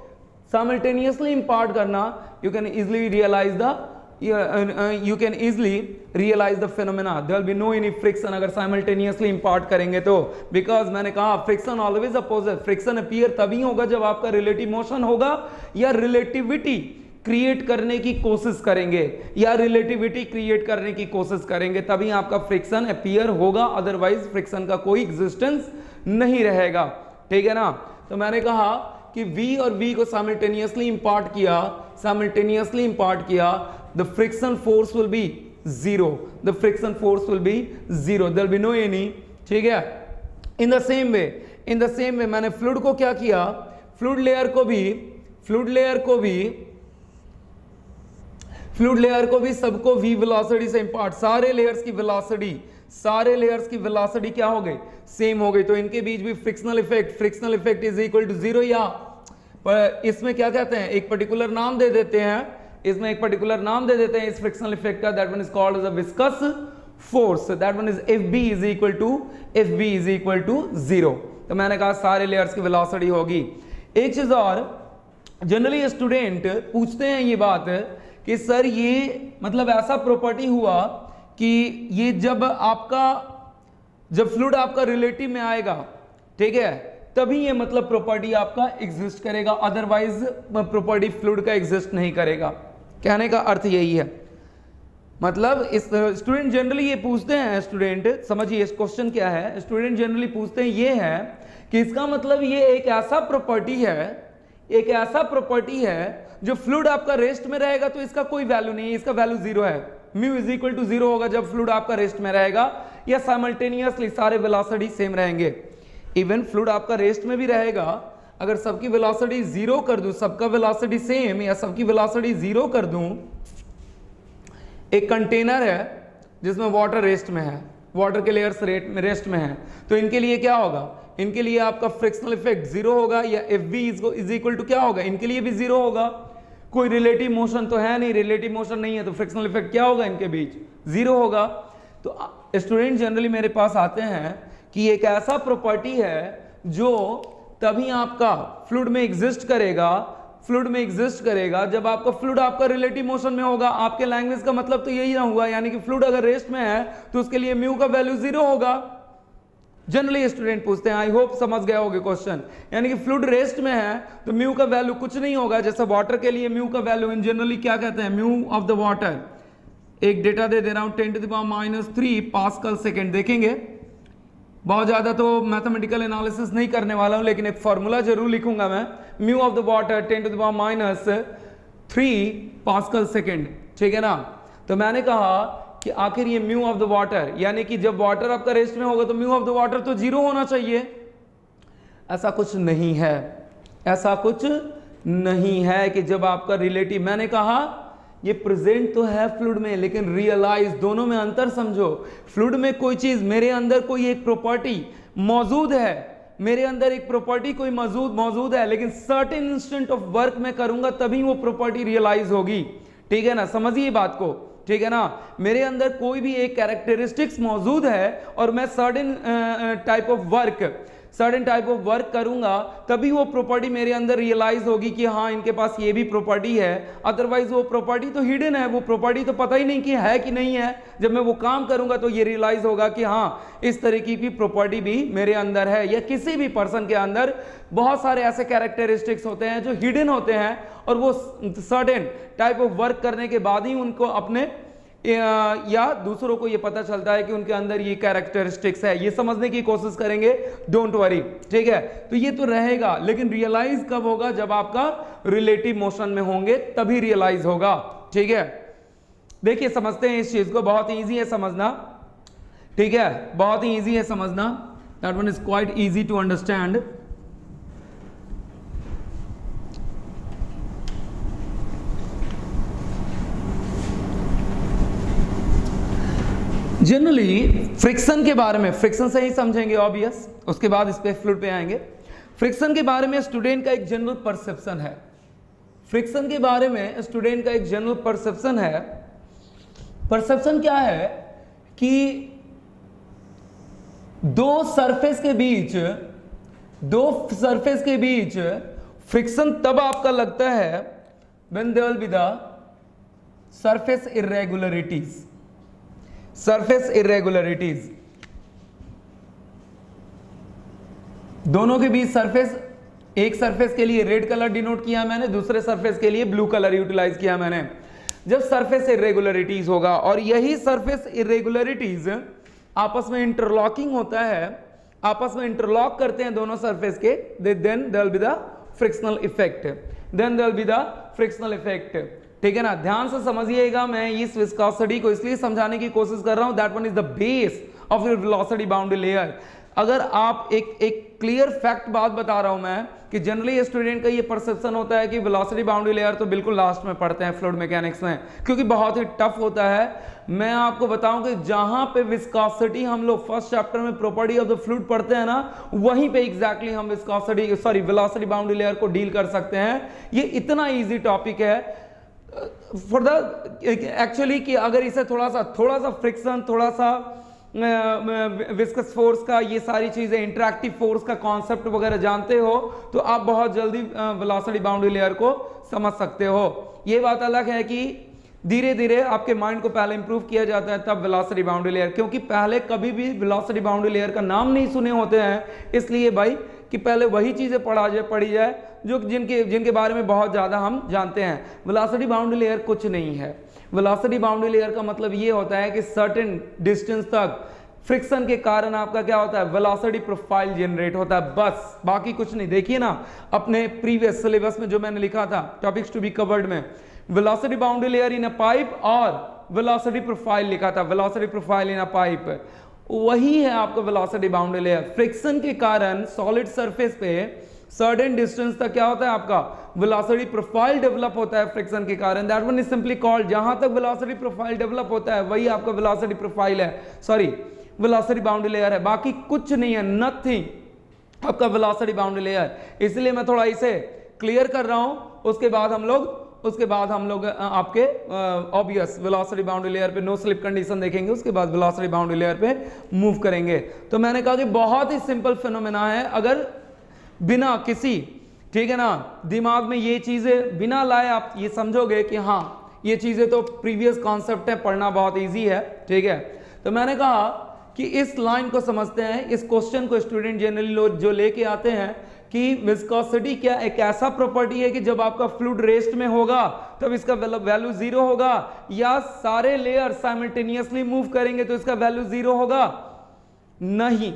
साइमल्टेनियसली इंपार्ट करना. You can easily realise the you can easily realize the phenomena. there will be no any friction अगर simultaneously impart करेंगे तो, because मैंने कहा friction always opposes. friction appear तभी होगा जब आपका relative motion होगा या relativity क्रिएट करने की कोशिश करेंगे, या रिलेटिविटी क्रिएट करने की कोशिश करेंगे, तभी आपका फ्रिक्शन अपीयर होगा, अदरवाइज फ्रिक्शन का कोई एग्जिस्टेंस नहीं रहेगा. ठीक है ना. तो मैंने कहा कि v और v को साइमल्टेनियसली इंपार्ट किया, the friction force will be zero, the friction force will be zero, there will be no any. ठीक है, in the same way मैंने फ्लूइड को क्या किया, फ्लूइड लेयर को भी सबको v वेलोसिटी से इंपार्ट, सारे लेयर्स की वेलोसिटी क्या हो गई, सेम हो गई. तो इनके बीच भी frictional effect is equal to zero. या पर इसमें क्या कहते हैं, एक पर्टिकुलर नाम दे देते हैं, इसमें एक पर्टिकुलर नाम दे देते हैं इस फ्रिक्शनल इफेक्ट का. That one is called as a viscous force. That one is FB is equal to 0. तो मैंने कहा सारे लेयर्स की वेलोसिटी होगी. एक चीज और, जनरली स्टूडेंट पूछते हैं ये बात कि सर ये मतलब ऐसा प्रॉपर्टी हुआ कि ये जब फ्लूइड आपका रिलेटिव में आएगा, ठीक है, तभी ये मतलब प्रॉपर्टी आपका एग्जिस्ट करेगा, अदरवाइज प्रॉपर्टी फ्लूइड का एग्जिस्ट नहीं करेगा. कहने का अर्थ यही है. मतलब इस स्टूडेंट जनरली ये पूछते हैं, स्टूडेंट समझिए इस क्वेश्चन क्या है, स्टूडेंट जनरली पूछते हैं ये है कि इसका मतलब ये एक ऐसा प्रॉपर्टी है जो फ्लूइड आपका रेस्ट में रहेगा तो इसका कोई वैल्यू नहीं है, इसका वैल्यू 0 है. म्यू इज इक्वल टू 0 होगा जब फ्लूइड आपका रेस्ट में रहेगा, या साइमल्टेनियसली सारे वेलोसिटी सेम रहेंगे. इवन फ्लूइड आपका रेस्ट में भी रहेगा, अगर सबकी वेलोसिटी 0 कर दूं, सबका वेलोसिटी सेम या सबकी वेलोसिटी 0 कर दूं, एक कंटेनर है जिसमें वाटर रेस्ट में है, वाटर के लेयर्स रेस्ट में है, तो इनके लिए क्या होगा, इनके लिए आपका फ्रिक्शनल इफेक्ट 0 होगा, या FV इज इक्वल टू क्या होगा, इनके लिए भी 0 होगा. कोई रिलेटिव मोशन तो है नहीं, रिलेटिव मोशन नहीं है, तो फ्रिक्शनल इफेक्ट क्या होगा, इनके बीच 0 होगा. तो स्टूडेंट जनरली मेरे पास आते हैं कि एक ऐसा प्रॉपर्टी है जो तभी आपका फ्लूइड में एग्जिस्ट करेगा जब आपका फ्लूइड आपका रिलेटिव मोशन में होगा. आपके लैंग्वेज का मतलब तो यही ना हुआ, यानी कि फ्लूइड अगर रेस्ट में है तो उसके लिए म्यू का वैल्यू 0 होगा. जनरली स्टूडेंट पूछते हैं, आई होप समझ गए होगे क्वेश्चन. यानी कि फ्लूइड रेस्ट में है तो म्यू का वैल्यू कुछ नहीं होगा. जैसे वाटर के लिए म्यू का वैल्यू इन जनरली क्या कहते हैं, म्यू ऑफ द वाटर, एक डेटा दे रहा हूं 10⁻³ पास्कल सेकेंड. देखेंगे बहुत ज्यादा तो मैथमेटिकल एनालिसिस नहीं करने वाला हूं, लेकिन एक फॉर्मूला जरूर लिखूंगा मैं. Mu of the water 10⁻³ pascal second. ठीक है ना. तो मैंने कहा कि आखिर ये म्यू ऑफ द वाटर, यानी कि जब वाटर आपका रेस्ट में होगा तो म्यू ऑफ द वाटर तो जीरो होना चाहिए। ऐसा कुछ नहीं है, ऐसा कुछ नहीं है कि जब आपका रिलेटिव, मैंने कहा ये प्रेजेंट तो है फ्लूइड में, लेकिन रियलाइज, दोनों में अंतर समझो। फ्लूइड में कोई चीज, मेरे अंदर कोई एक प्रॉपर्टी मौजूद है, मेरे अंदर एक प्रॉपर्टी कोई मौजूद है, लेकिन सर्टेन इंस्टेंट ऑफ वर्क मैं करूंगा तभी वो प्रॉपर्टी रियलाइज होगी। ठीक है ना, समझिए बात को, ठीक है ना। मेरे अंदर कोई भी एक कैरेक्टरिस्टिक्स मौजूद है और मैं सर्टेन टाइप ऑफ वर्क करूंगा तभी वो प्रॉपर्टी मेरे अंदर रियलाइज होगी कि हाँ इनके पास ये भी प्रॉपर्टी है। अदरवाइज वो प्रॉपर्टी तो हिडन है, वो प्रॉपर्टी तो पता ही नहीं कि है कि नहीं है। जब मैं वो काम करूंगा तो ये रियलाइज होगा कि हाँ इस तरीके की प्रॉपर्टी भी मेरे अंदर है। या किसी भी पर्सन के अंदर बहुत सारे ऐसे कैरेक्टरिस्टिक्स होते हैं जो हिडन होते हैं और वो सर्टेन टाइप ऑफ वर्क करने के बाद ही उनको अपने या दूसरों को ये पता चलता है कि उनके अंदर ये कैरेक्टरिस्टिक्स है। ये समझने की कोशिश करेंगे, डोंट वरी, ठीक है। तो ये तो रहेगा, लेकिन रियलाइज कब होगा? जब आपका रिलेटिव मोशन में होंगे तभी रियलाइज होगा, ठीक है। देखिए समझते हैं इस चीज को, बहुत ईजी है समझना, ठीक है, बहुत ही ईजी है समझना। That one is quite easy to understand. Generally friction के बारे में, फ्रिक्शन से ही समझेंगे ऑब्वियस, उसके बाद इस पे फ्लूइड पे आएंगे। फ्रिक्शन के बारे में स्टूडेंट का एक जनरल परसेप्शन है, फ्रिक्शन के बारे में स्टूडेंट का एक जनरल परसेप्शन है। परसेप्शन क्या है कि दो सरफेस के बीच फ्रिक्शन तब आपका लगता है when there will be the surface irregularities, surface irregularities. दोनों के बीच सरफेस, एक सरफेस के लिए रेड कलर डिनोट किया मैंने, दूसरे सरफेस के लिए ब्लू कलर यूटिलाइज किया मैंने। जब सरफेस इरेगुलरिटीज होगा और यही सरफेस इरेगुलरिटीज आपस में इंटरलॉकिंग होता है, आपस में इंटरलॉक करते हैं दोनों सरफेस के, then there will be the frictional effect, ठीक है ना। ध्यान से समझिएगा, मैं इस विस्कोसिटी को इसलिए समझाने की कोशिश कर रहा हूं, that one is the base of your velocity boundary layer. अगर आप एक क्लियर फैक्ट बात बता रहा हूं मैं कि जनरली स्टूडेंट का ये परसेप्शन होता है कि वेलोसिटी बाउंड्री लेयर तो बिल्कुल लास्ट में पढ़ते हैं फ्लूइड मैकेनिक्स में, क्योंकि बहुत ही टफ होता है। मैं आपको बताऊं कि जहां पे विस्कोसिटी हम लोग फर्स्ट चैप्टर में प्रॉपर्टी ऑफ द फ्लूइड पढ़ते हैं ना, वहीं पे एग्जैक्टली हम वेलोसिटी बाउंड्री लेयर को डील कर सकते हैं। ये इतना ईजी टॉपिक है फॉर द एक्चुअली कि अगर इसे थोड़ा सा फ्रिक्शन, थोड़ा सा विस्कस फोर्स का, ये सारी चीजें, इंटरैक्टिव फोर्स का कॉन्सेप्ट वगैरह जानते हो तो आप बहुत जल्दी वेलोसिटी बाउंड्री लेयर को समझ सकते हो। ये बात अलग है कि धीरे धीरे आपके माइंड को पहले इंप्रूव किया जाता है तब वेलोसिटी बाउंड्री लेयर, क्योंकि पहले कभी भी वेलोसिटी बाउंड्री लेयर का नाम नहीं सुने होते हैं, इसलिए भाई कि पहले वही चीजें पढ़ी जाए जो जिनके बारे में बहुत ज्यादा हम जानते हैं। वेलोसिटी बाउंड्री लेयर कुछ नहीं है। वेलोसिटी बाउंड्री लेयर का मतलब ये होता है कि सर्टेन डिस्टेंस तक फ्रिक्शन के कारण आपका क्या होता है, वेलोसिटी प्रोफाइल जनरेट होता है, बस, बाकी कुछ नहीं। देखिए ना अपने प्रीवियस सिलेबस में जो मैंने लिखा था टॉपिक्स टू बी कवर्ड में, velocity boundary layer in a pipe और वेलोसिटी प्रोफाइल लिखा था, velocity profile in a pipe, वही है आपका वेलोसिटी बाउंड्री लेयर। फ्रिक्शन के कारण सॉलिड सरफेस पे सर्टेन डिस्टेंस तक क्या होता है आपका वेलोसिटी प्रोफाइल डेवलप होता है फ्रिक्शन के कारण, that one is simply called, जहां तक वेलोसिटी प्रोफाइल डेवलप होता है वही आपका वेलोसिटी प्रोफाइल है, वेलोसिटी बाउंड्री लेयर है, बाकी कुछ नहीं है, नथिंग आपका वेलोसिटी बाउंड्री लेयर। इसलिए मैं थोड़ा इसे क्लियर कर रहा हूं, उसके बाद हम लोग आपके ऑब्वियस वेलोसिटी बाउंड्री लेयर पे नो स्लिप कंडीशन देखेंगे, उसके बाद वेलोसिटी बाउंड्री लेयर पे मूव करेंगे। तो मैंने कहा कि बहुत ही सिंपल फिनोमेना है, अगर बिना किसी, ठीक है ना, दिमाग में ये चीजें बिना लाए आप ये समझोगे कि हाँ ये चीजें तो प्रीवियस कॉन्सेप्ट है, पढ़ना बहुत इजी है, ठीक है। तो मैंने कहा कि इस लाइन को समझते हैं, इस क्वेश्चन को स्टूडेंट जनरली लोग जो लेके आते हैं कि विस्कोसिटी क्या एक ऐसा प्रॉपर्टी है कि जब आपका फ्लूइड रेस्ट में होगा तब इसका वैल्यू जीरो होगा, या सारे लेयर साइमल्टेनियसली मूव करेंगे तो इसका वैल्यू जीरो होगा? नहीं,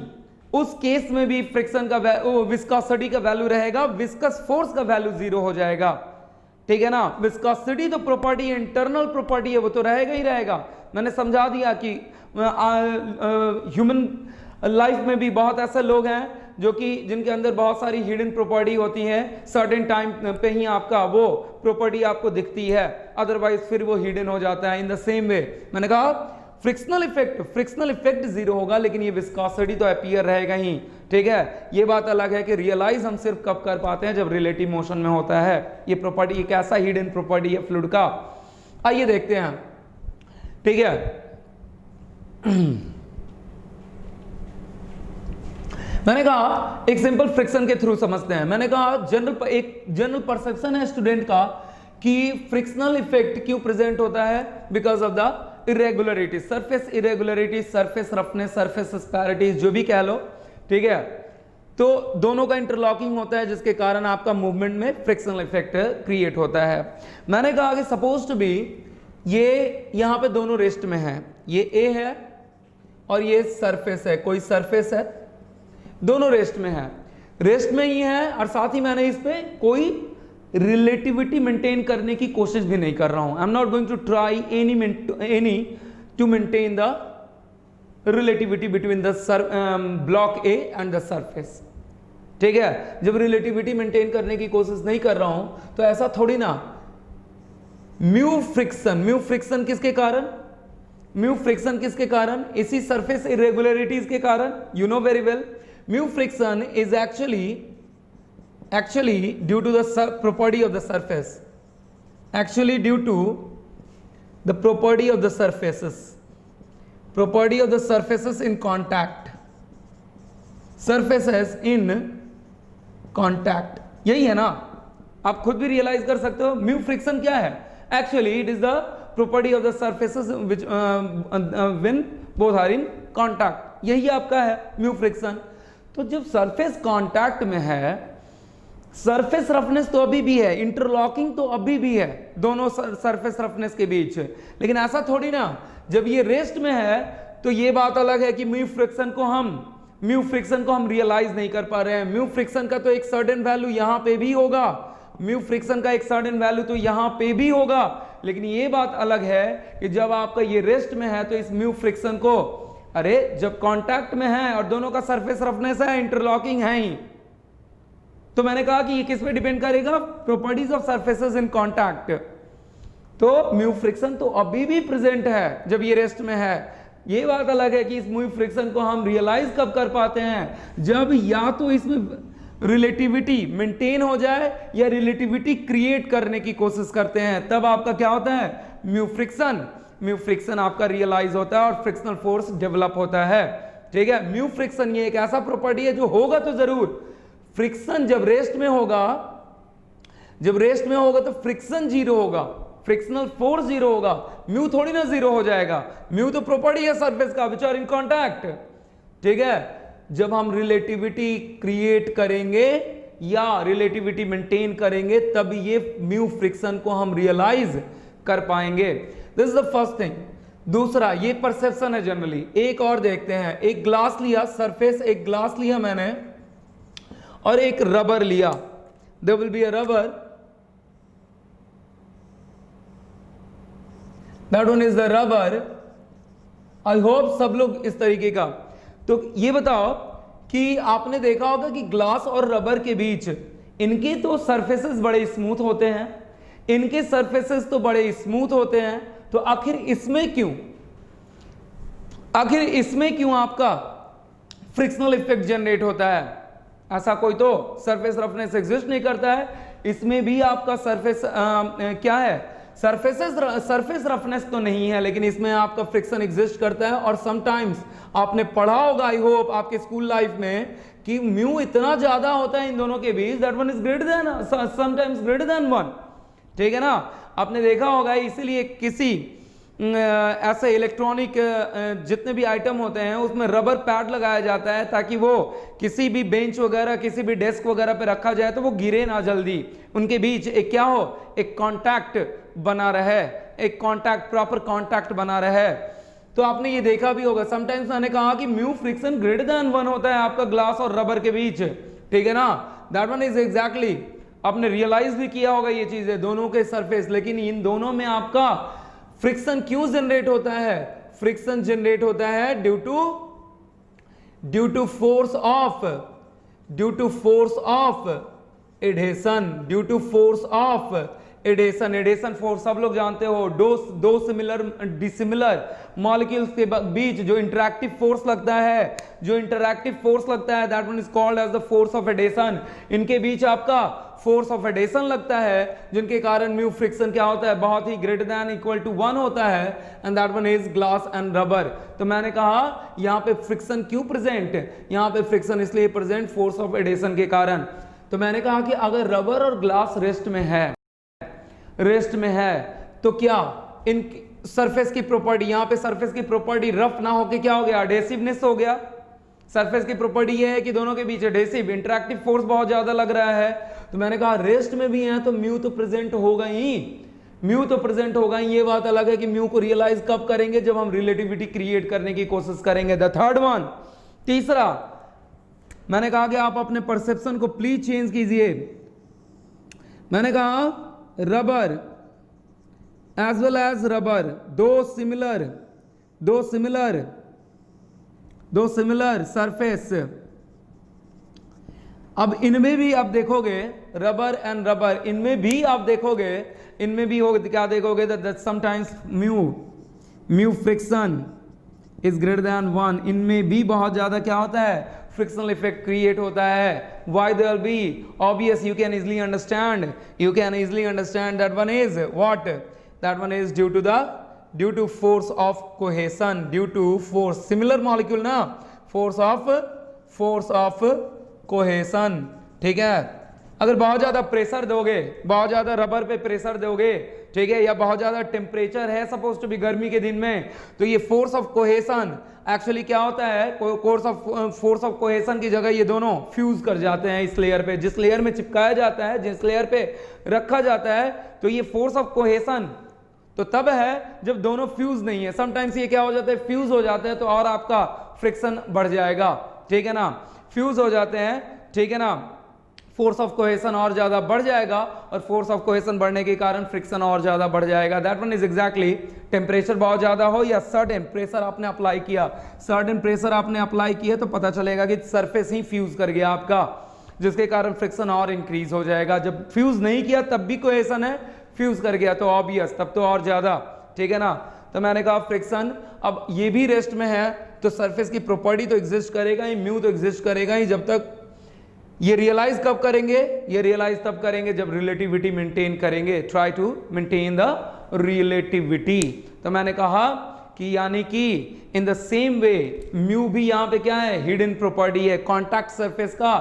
उस केस में भी फ्रिक्शन का विस्कोसिटी का वैल्यू रहेगा, विस्कस फोर्स का वैल्यू जीरो हो जाएगा, ठीक है ना। विस्कोसिटी तो प्रॉपर्टी, इंटरनल प्रॉपर्टी है, वो तो रहेगा ही रहेगा। मैंने समझा दिया कि ह्यूमन लाइफ में भी बहुत ऐसे लोग हैं जो कि जिनके अंदर बहुत सारी हिडन प्रॉपर्टी होती है, सर्टेन टाइम पे ही आपका वो प्रॉपर्टी आपको दिखती है, अदरवाइज फिर वो हिडन हो जाता है। इन द सेम वे मैंने कहा फ्रिक्शनल इफेक्ट जीरो होगा, लेकिन ये विस्कोसिटी तो अपीयर रहेगा ही, ठीक है। ये बात अलग है कि रियलाइज हम सिर्फ कब कर पाते हैं, जब रिलेटिव मोशन में होता है। ये प्रॉपर्टी एक ऐसा हिडन प्रॉपर्टी है फ्लूइड का। आइए देखते हैं, ठीक है। मैंने कहा एक सिंपल फ्रिक्शन के थ्रू समझते हैं। मैंने कहा एक जनरल परसेप्शन है स्टूडेंट का कि फ्रिक्शनल इफेक्ट क्यों प्रेजेंट होता है, because of the irregularities, surface irregularities, surface roughness, surface asperities, जो भी कह लो, ठीक है। तो दोनों का इंटरलॉकिंग होता है, जिसके कारण आपका मूवमेंट में फ्रिक्शनल इफेक्ट क्रिएट होता है। मैंने कहा कि सपोज टू बी ये यहां पे दोनों रेस्ट में है, ये ए है और ये सरफेस है, कोई सरफेस है, दोनों रेस्ट में है, रेस्ट में ही है, और साथ ही मैंने इस पे कोई रिलेटिविटी मेंटेन करने की कोशिश भी नहीं कर रहा हूं। I am not going to try any to maintain the relativity between the block A and the surface, ठीक है। जब रिलेटिविटी मेंटेन करने की कोशिश नहीं कर रहा हूं तो ऐसा थोड़ी ना। म्यू फ्रिक्शन किसके कारण, म्यू फ्रिक्शन किसके कारण, इसी सरफेस इरेगुलरिटीज के कारण। You know very well, mu friction is actually due to the property of the surface, actually due to the property of the surfaces in contact, surfaces in contact, यही है ना। आप खुद भी रियलाइज कर सकते हो म्यू फ्रिक्शन क्या है। Actually it is the property of the surfaces which when both are in contact, यही आपका है म्यू फ्रिक्शन। तो जब सरफेस कांटेक्ट में है, सरफेस रफनेस तो अभी भी है, इंटरलॉकिंग तो अभी भी है दोनों सरफेस रफनेस के बीच, लेकिन ऐसा थोड़ी ना जब ये रेस्ट में है तो ये बात अलग है कि म्यू फ्रिक्शन को हम रियलाइज नहीं कर पा रहे हैं। म्यू फ्रिक्शन का तो एक सर्टेन वैल्यू यहां पे भी होगा, म्यू फ्रिक्शन का एक सर्टेन वैल्यू तो यहां पे भी होगा, लेकिन ये बात अलग है कि जब आपका ये रेस्ट में है तो इस म्यू फ्रिक्शन को, अरे जब कांटेक्ट में है और दोनों का सरफेस रफनेस है, इंटरलॉकिंग है ही, तो मैंने कहा कि ये किस पे डिपेंड करेगा, properties of surfaces in contact. तो म्यू फ्रिक्शन तो अभी भी प्रेजेंट है जब ये रेस्ट में है। ये बात अलग है कि इस म्यू फ्रिक्शन को हम रियलाइज कब कर पाते हैं, जब या तो इसमें रिलेटिविटी मेंटेन हो जाए या रिलेटिविटी क्रिएट करने की कोशिश करते हैं, तब आपका क्या होता है, म्यू फ्रिक्शन आपका रियलाइज होता है और फ्रिक्शनल फोर्स डेवलप होता है, ठीक है। म्यू फ्रिक्शन ये एक ऐसा प्रॉपर्टी है जो होगा तो जरूर। फ्रिक्शन जब रेस्ट में होगा तो फ्रिक्शन जीरो होगा, फ्रिक्शनल फोर्स जीरो होगा, म्यू थोड़ी ना जीरो हो जाएगा। म्यू तो प्रॉपर्टी है सरफेस का विच आर इन कांटेक्ट, ठीक है। जब हम रिलेटिविटी क्रिएट करेंगे या रिलेटिविटी मेंटेन करेंगे तब ये म्यू फ्रिक्शन को हम रियलाइज कर पाएंगे। This is the first thing. दूसरा, ये परसेप्शन है जनरली। एक और देखते हैं, एक ग्लास लिया, सरफेस एक ग्लास लिया मैंने और एक रबर लिया, there will be a rubber, that one is the rubber. I hope सब लोग इस तरीके का। तो ये बताओ कि आपने देखा होगा कि ग्लास और रबर के बीच इनके तो सरफेसेस बड़े स्मूथ होते हैं, इनके सरफेसेस तो बड़े स्मूथ होते हैं, तो आखिर इसमें क्यों आपका फ्रिक्शनल इफेक्ट जनरेट होता है। ऐसा कोई तो सरफेस रफनेस एग्जिस्ट नहीं करता है, इसमें भी आपका सरफेस क्या है, सरफेस रफनेस तो नहीं है, लेकिन इसमें आपका फ्रिक्शन एग्जिस्ट करता है। और समटाइम्स आपने पढ़ा होगा, आई होप आपके स्कूल लाइफ में, कि म्यू इतना ज्यादा होता है इन दोनों के बीच, that one is greater than, sometimes greater than one, ठीक है ना। आपने देखा होगा, इसीलिए किसी ऐसे इलेक्ट्रॉनिक जितने भी आइटम होते हैं उसमें रबर पैड लगाया जाता है ताकि वो किसी भी बेंच वगैरह, किसी भी डेस्क वगैरह पे रखा जाए तो वो गिरे ना जल्दी, उनके बीच एक क्या हो, एक कांटेक्ट बना रहे, एक कांटेक्ट, प्रॉपर कांटेक्ट बना रहे। तो आपने ये देखा भी होगा, समटाइम्स मैंने कहा कि म्यू फ्रिक्शन ग्रेटर देन 1 होता है आपका ग्लास और रबर के बीच, ठीक है ना। दैट वन इज एग्जैक्टली, आपने रियलाइज भी किया होगा ये चीजें, दोनों के सरफेस, लेकिन इन दोनों में आपका फ्रिक्शन क्यों जनरेट होता है? फ्रिक्शन जनरेट होता है due to force of adhesion. Adhesion force सब लोग जानते हो, दो सिमिलर डिसिमिलर मॉलिक्यूल्स के बीच जो इंटरैक्टिव फोर्स लगता है, that one is called as the force of adhesion. इनके बीच आपका फोर्स ऑफ एडेशन लगता है, जिनके कारण म्यू फ्रिक्शन क्या होता है? बहुत ही ग्रेटर देन इक्वल टू 1 होता है, and that one is glass and rubber. तो मैंने कहा यहां पे फ्रिक्शन क्यों प्रेजेंट? यहां पे फ्रिक्शन इसलिए प्रेजेंट फोर्स ऑफ एडेशन के कारण। तो मैंने कहा कि अगर रबर और ग्लास रेस्ट में है तो क्या इन सरफेस की प्रॉपर्टी, यहां पे सरफेस की प्रॉपर्टी रफ ना होके क्या हो गया? एडेसिवनेस हो गया। सरफेस की प्रॉपर्टी ये है कि दोनों के बीच एडेसिव इंटरैक्टिव फोर्स बहुत ज्यादा लग रहा है। तो मैंने कहा रेस्ट में भी है तो म्यू तो प्रेजेंट होगा ही, ये बात अलग है कि म्यू को रियलाइज कब करेंगे? जब हम रिलेटिविटी क्रिएट करने की कोशिश करेंगे। द थर्ड वन, तीसरा, मैंने कहा कि आप अपने परसेप्शन को प्लीज चेंज कीजिए। मैंने कहा rubber as well as rubber, दो सिमिलर सरफेस। अब इनमें भी आप देखोगे रबर एंड रबर, इनमें भी हो क्या देखोगे? That sometimes mu friction is greater then 1। इनमें भी बहुत ज्यादा क्या होता है? फ्रिक्शनल इफेक्ट क्रिएट होता है। Why there will be? Obvious, you can easily understand that one is what? That one is due to force of cohesion, due to force, similar molecule ना, force of cohesion। ठीक है, अगर बहुत ज्यादा प्रेशर दोगे, बहुत ज्यादा रबर पे प्रेशर दोगे, ठीक है, या बहुत ज्यादा टेम्परेचर है सपोज टू बी गर्मी के दिन में, तो ये फोर्स ऑफ कोहेशन एक्चुअली क्या होता है? फोर्स ऑफ कोहेशन की जगह ये दोनों फ्यूज कर जाते हैं इस लेयर पे। जिस लेयर में चिपकाया जाता है, जिस लेयर पे रखा जाता है, तो ये फोर्स ऑफ कोहेशन तो तब है जब दोनों फ्यूज नहीं है। समटाइम्स ये क्या हो जाता है? फ्यूज हो जाते हैं, तो और आपका फ्रिक्शन बढ़ जाएगा। ठीक है ना, फ्यूज हो जाते हैं, ठीक है ना, फोर्स ऑफ कोहेशन और ज्यादा बढ़ जाएगा, और फोर्स ऑफ कोहेशन बढ़ने के कारण फ्रिक्शन और ज्यादा बढ़ जाएगा। That one is exactly, temperature बहुत ज्यादा हो या सर्टेन प्रेशर आपने अप्लाई किया, तो पता चलेगा कि सरफेस ही फ्यूज कर गया आपका, जिसके कारण फ्रिक्शन और इंक्रीज हो जाएगा। जब फ्यूज नहीं किया तब भी कोहेशन है, फ्यूज कर गया तो ऑब्वियस तब तो और ज्यादा। ठीक है ना, तो मैंने कहा फ्रिक्शन, अब ये भी रेस्ट में है तो सरफेस की प्रॉपर्टी तो एग्जिस्ट करेगा ही, म्यू तो एग्जिस्ट करेगा ही। जब तक ये रियलाइज कब करेंगे? ये रियलाइज तब करेंगे जब रिलेटिविटी मेंटेन करेंगे, try to maintain the relativity. तो मैंने कहा कि यानी कि in the same way mu भी यहां पे क्या है? हिडन प्रॉपर्टी है, कॉन्टैक्ट सरफेस का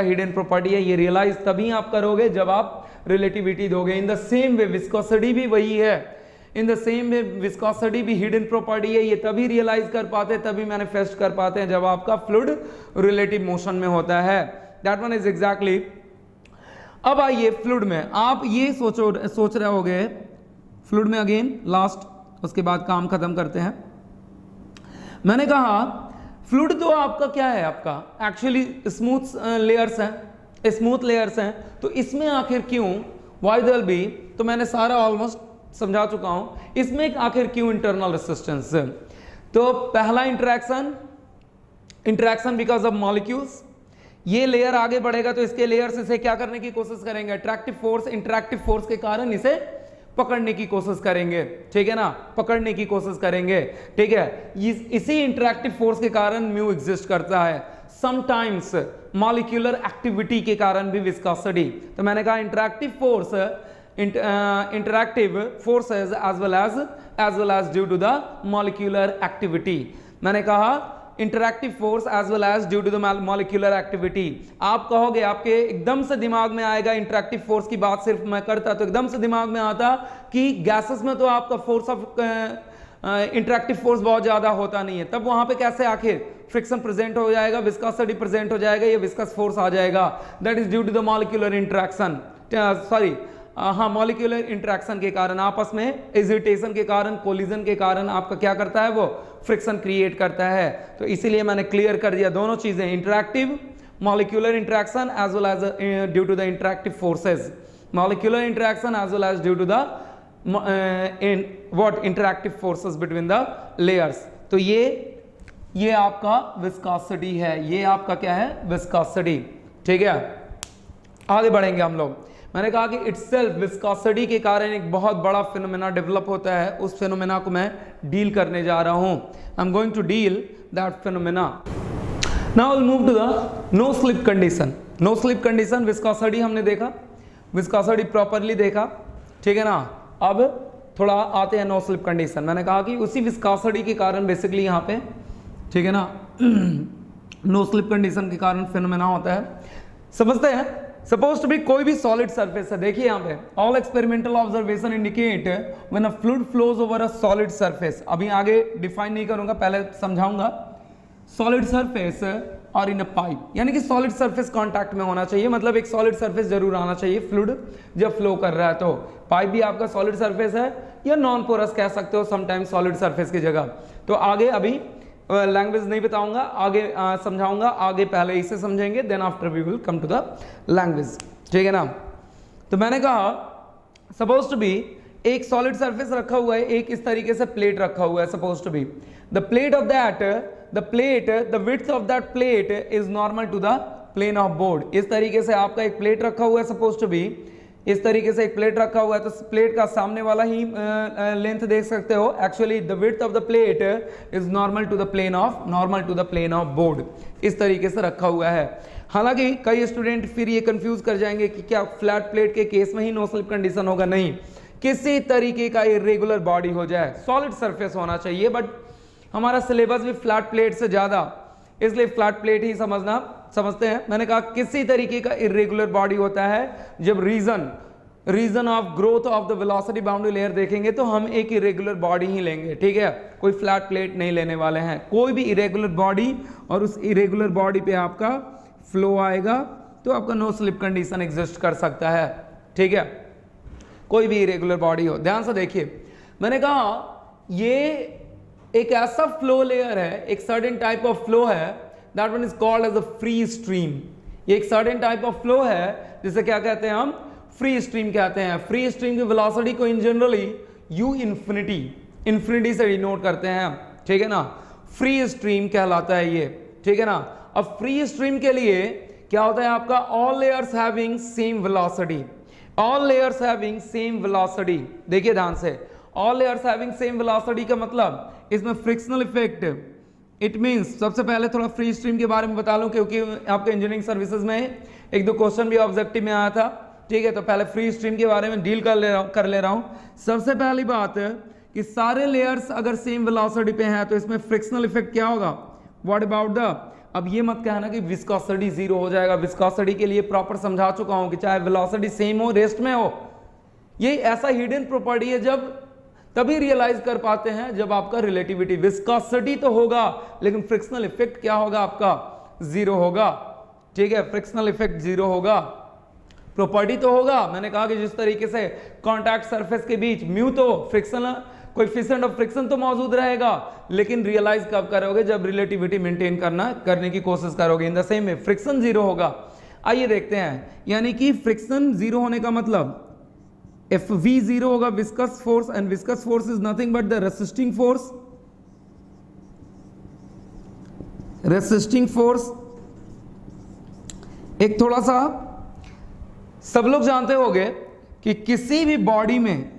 हिडन प्रॉपर्टी है, ये रियलाइज तभी आप करोगे जब आप रिलेटिविटी दोगे। इन द सेम वे विस्कोसिटी भी वही है, विस्कोसिटी भी हिडन प्रॉपर्टी है, ये तभी रियलाइज कर पाते, तभी मैनिफेस्ट कर पाते हैं जब आपका फ्लूइड रिलेटिव मोशन में होता है। That one is exactly. अब आइए फ्लूइड में, आप ये सोच रहे होगे फ्लूइड में, अगेन लास्ट, उसके बाद काम खत्म करते हैं। मैंने कहा फ्लूइड तो आपका क्या है? आपका एक्चुअली स्मूथ लेयर्स हैं, तो इसमें आखिर क्यों वाई देयर बी? तो मैंने सारा ऑलमोस्ट समझा चुका हूं, इसमें आखिर क्यों इंटरनल रेसिस्टेंस? तो पहला इंटरेक्शन बिकॉज ऑफ मॉलिक्यूल्स। ये लेयर आगे बढ़ेगा तो इसके लेयर्स इसे क्या करने की कोशिश करेंगे? इंटरैक्टिव फोर्स के कारण इसे पकड़ने की कोशिश करेंगे। ठीक है ना, पकड़ने की कोशिश करेंगे। ठीक है, इसी इंटरैक्टिव फोर्स के कारण म्यू एग्जिस्ट करता है। समटाइम्स मॉलिक्यूलर एक्टिविटी के कारण भी विस्कोसिटी। तो मैंने कहा interactive forces as well as due to the molecular activity. मैंने कहा interactive force as well as due to the molecular activity. आप कहोगे, आपके एकदम से दिमाग में आएगा इंटरैक्टिव फोर्स की बात सिर्फ मैं करता तो एकदम से दिमाग में आता कि गैसेस में तो आपका फोर्स ऑफ इंटरैक्टिव फोर्स बहुत ज्यादा होता नहीं है, तब वहां पे कैसे आखिर फ्रिक्शन प्रेजेंट हो जाएगा, विस्कोसिटी प्रेजेंट हो जाएगा, ये विस्कस फोर्स आ जाएगा। That is due to the molecular interaction, molecular interaction के कारण, आपस में एजिटेशन के कारण, कोलिजन के कारण आपका क्या करता है? वो फ्रिक्शन क्रिएट करता है। तो इसीलिए मैंने क्लियर कर दिया दोनों चीजें, interactive molecular interaction as well as due to the interactive forces, molecular interaction as well as due to the in what interactive forces between the layers. तो ये आपका विस्कोसिटी है, ये आपका क्या है, विस्कोसिटी। ठीक है, आगे बढ़ेंगे हम लोग। मैंने कहा कि इटसेल्फ विस्कोसिटी के कारण एक बहुत बड़ा फिनोमेना डेवलप होता है, उस फिनोमेना को मैं डील करने जा रहा हूं। I am going to deal that phenomena. Now will move to the no slip condition. No slip condition, viscosity हमने देखा, विस्कोसिटी प्रॉपरली देखा, ठीक है ना। अब थोड़ा आते हैं नो स्लिप कंडीशन। मैंने कहा कि उसी विस्कोसिटी के कारण बेसिकली यहाँ पे, ठीक है ना, नो स्लिप कंडीशन के कारण फिनोमेना होता है। समझते हैं, सपोज टू बी कोई भी सॉलिड सरफेस है, देखिए यहाँ पे all experimental observation indicate when a fluid flows over a solid surface. अभी आगे डिफाइन नहीं करूंगा, पहले समझाऊंगा। सॉलिड सरफेस और इन अ पाइप, यानी कि सॉलिड सरफेस कांटेक्ट में होना चाहिए, मतलब एक सॉलिड सरफेस जरूर आना चाहिए फ्लूइड जब फ्लो कर रहा है। तो पाइप भी आपका सॉलिड सरफेस है या नॉन पोरस कह सकते हो समटाइम्स सॉलिड सरफेस की जगह। तो आगे अभी लैंग्वेज नहीं बताऊंगा, आगे समझाऊंगा, आगे पहले इसे समझेंगे, then after we will come to the language, ठीक है ना। तो मैंने कहा सपोज टू बी एक सॉलिड सरफेस रखा हुआ है, एक इस तरीके से प्लेट रखा हुआ है, suppose to be the plate of that, the width of that plate is normal to the plane of board. इस तरीके से आपका एक प्लेट रखा हुआ है, सपोज टू बी इस तरीके से एक प्लेट रखा हुआ है, तो प्लेट का सामने वाला ही लेंथ देख सकते हो। Actually the width of the plate is normal to the plane of board, इस तरीके से रखा हुआ है। हालांकि कई स्टूडेंट फिर ये कंफ्यूज कर जाएंगे कि क्या फ्लैट प्लेट के केस में ही नो स्लिप कंडीशन होगा? नहीं, किसी तरीके का इरेगुलर बॉडी हो जाए, सॉलिड सरफेस होना चाहिए। बट हमारा सिलेबस भी फ्लैट प्लेट से ज्यादा, इसलिए फ्लैट प्लेट ही समझते हैं। मैंने कहा किसी तरीके का इरेगुलर बॉडी होता है जब region of growth of the velocity boundary layer देखेंगे तो हम एक इरेगुलर बॉडी ही लेंगे, ठीक है, कोई फ्लैट प्लेट नहीं लेने वाले हैं। कोई भी इरेगुलर बॉडी और उस इरेगुलर बॉडी पे आपका फ्लो आएगा तो आपका नो स्लिप कंडीशन एग्जिस्ट कर सकता है, ठीक है, कोई भी इरेगुलर बॉडी हो। ध्यान से देखिए, मैंने कहा ये एक ऐसा फ्लो लेयर है, एक सर्टेन टाइप ऑफ फ्लो है, that one is called as a free stream. ये एक सर्टेन टाइप ऑफ फ्लो है जिसे क्या कहते हैं हम? फ्री स्ट्रीम कहते हैं। फ्री स्ट्रीम की वेलोसिटी को इन जनरली u इंफिनिटी से डिनोट करते हैं, ठीक है ना, फ्री स्ट्रीम कहलाता है ये, ठीक है ना। अब फ्री स्ट्रीम के लिए क्या होता है आपका? All layers having same velocity, all layers having same velocity. देखिए ध्यान से, all layers having same velocity का मतलब इसमें फ्रिक्शनल इफेक्ट, इट मींस सबसे पहले थोड़ा फ्री स्ट्रीम के बारे में बता लूं क्योंकि आपके इंजीनियरिंग सर्विसेज में एक दो क्वेश्चन भी ऑब्जेक्टिव में आया था, ठीक है। तो पहले फ्री स्ट्रीम के बारे में डील कर ले रहा हूं। सबसे पहली बात कि सारे लेयर्स अगर सेम वेलोसिटी पे हैं तो इसमें फ्रिक्शनल इफेक्ट क्या होगा? व्हाट अबाउट द, अब ये मत कहना कि विस्कोसिटी जीरो हो जाएगा। विस्कोसिटी के लिए प्रॉपर समझा चुका हूं कि चाहे वेलोसिटी सेम हो, रेस्ट में हो, ये ऐसा हिडन प्रॉपर्टी है जब तभी रियलाइज कर पाते हैं जब आपका रिलेटिविटी, विस्कोसिटी तो होगा लेकिन फ्रिक्शनल इफेक्ट क्या होगा? आपका जीरो होगा, ठीक है, फ्रिक्शनल इफेक्ट जीरो होगा। प्रॉपर्टी तो होगा, मैंने कहा कि जिस तरीके से कांटेक्ट सरफेस के बीच म्यू तो फ्रिक्शन, कोएफिशिएंट ऑफ फ्रिक्शन तो मौजूद रहेगा, लेकिन रियलाइज कब करोगे? जब रिलेटिविटी मेंटेन करने की कोशिश करोगे। इन द सेम में फ्रिक्शन जीरो होगा। आइए देखते हैं, यानी कि फ्रिक्शन जीरो होने का मतलब if v जीरो होगा viscous force, and viscous force is nothing but the resisting force, एक थोड़ा सा सब लोग जानते होंगे कि किसी भी बॉडी में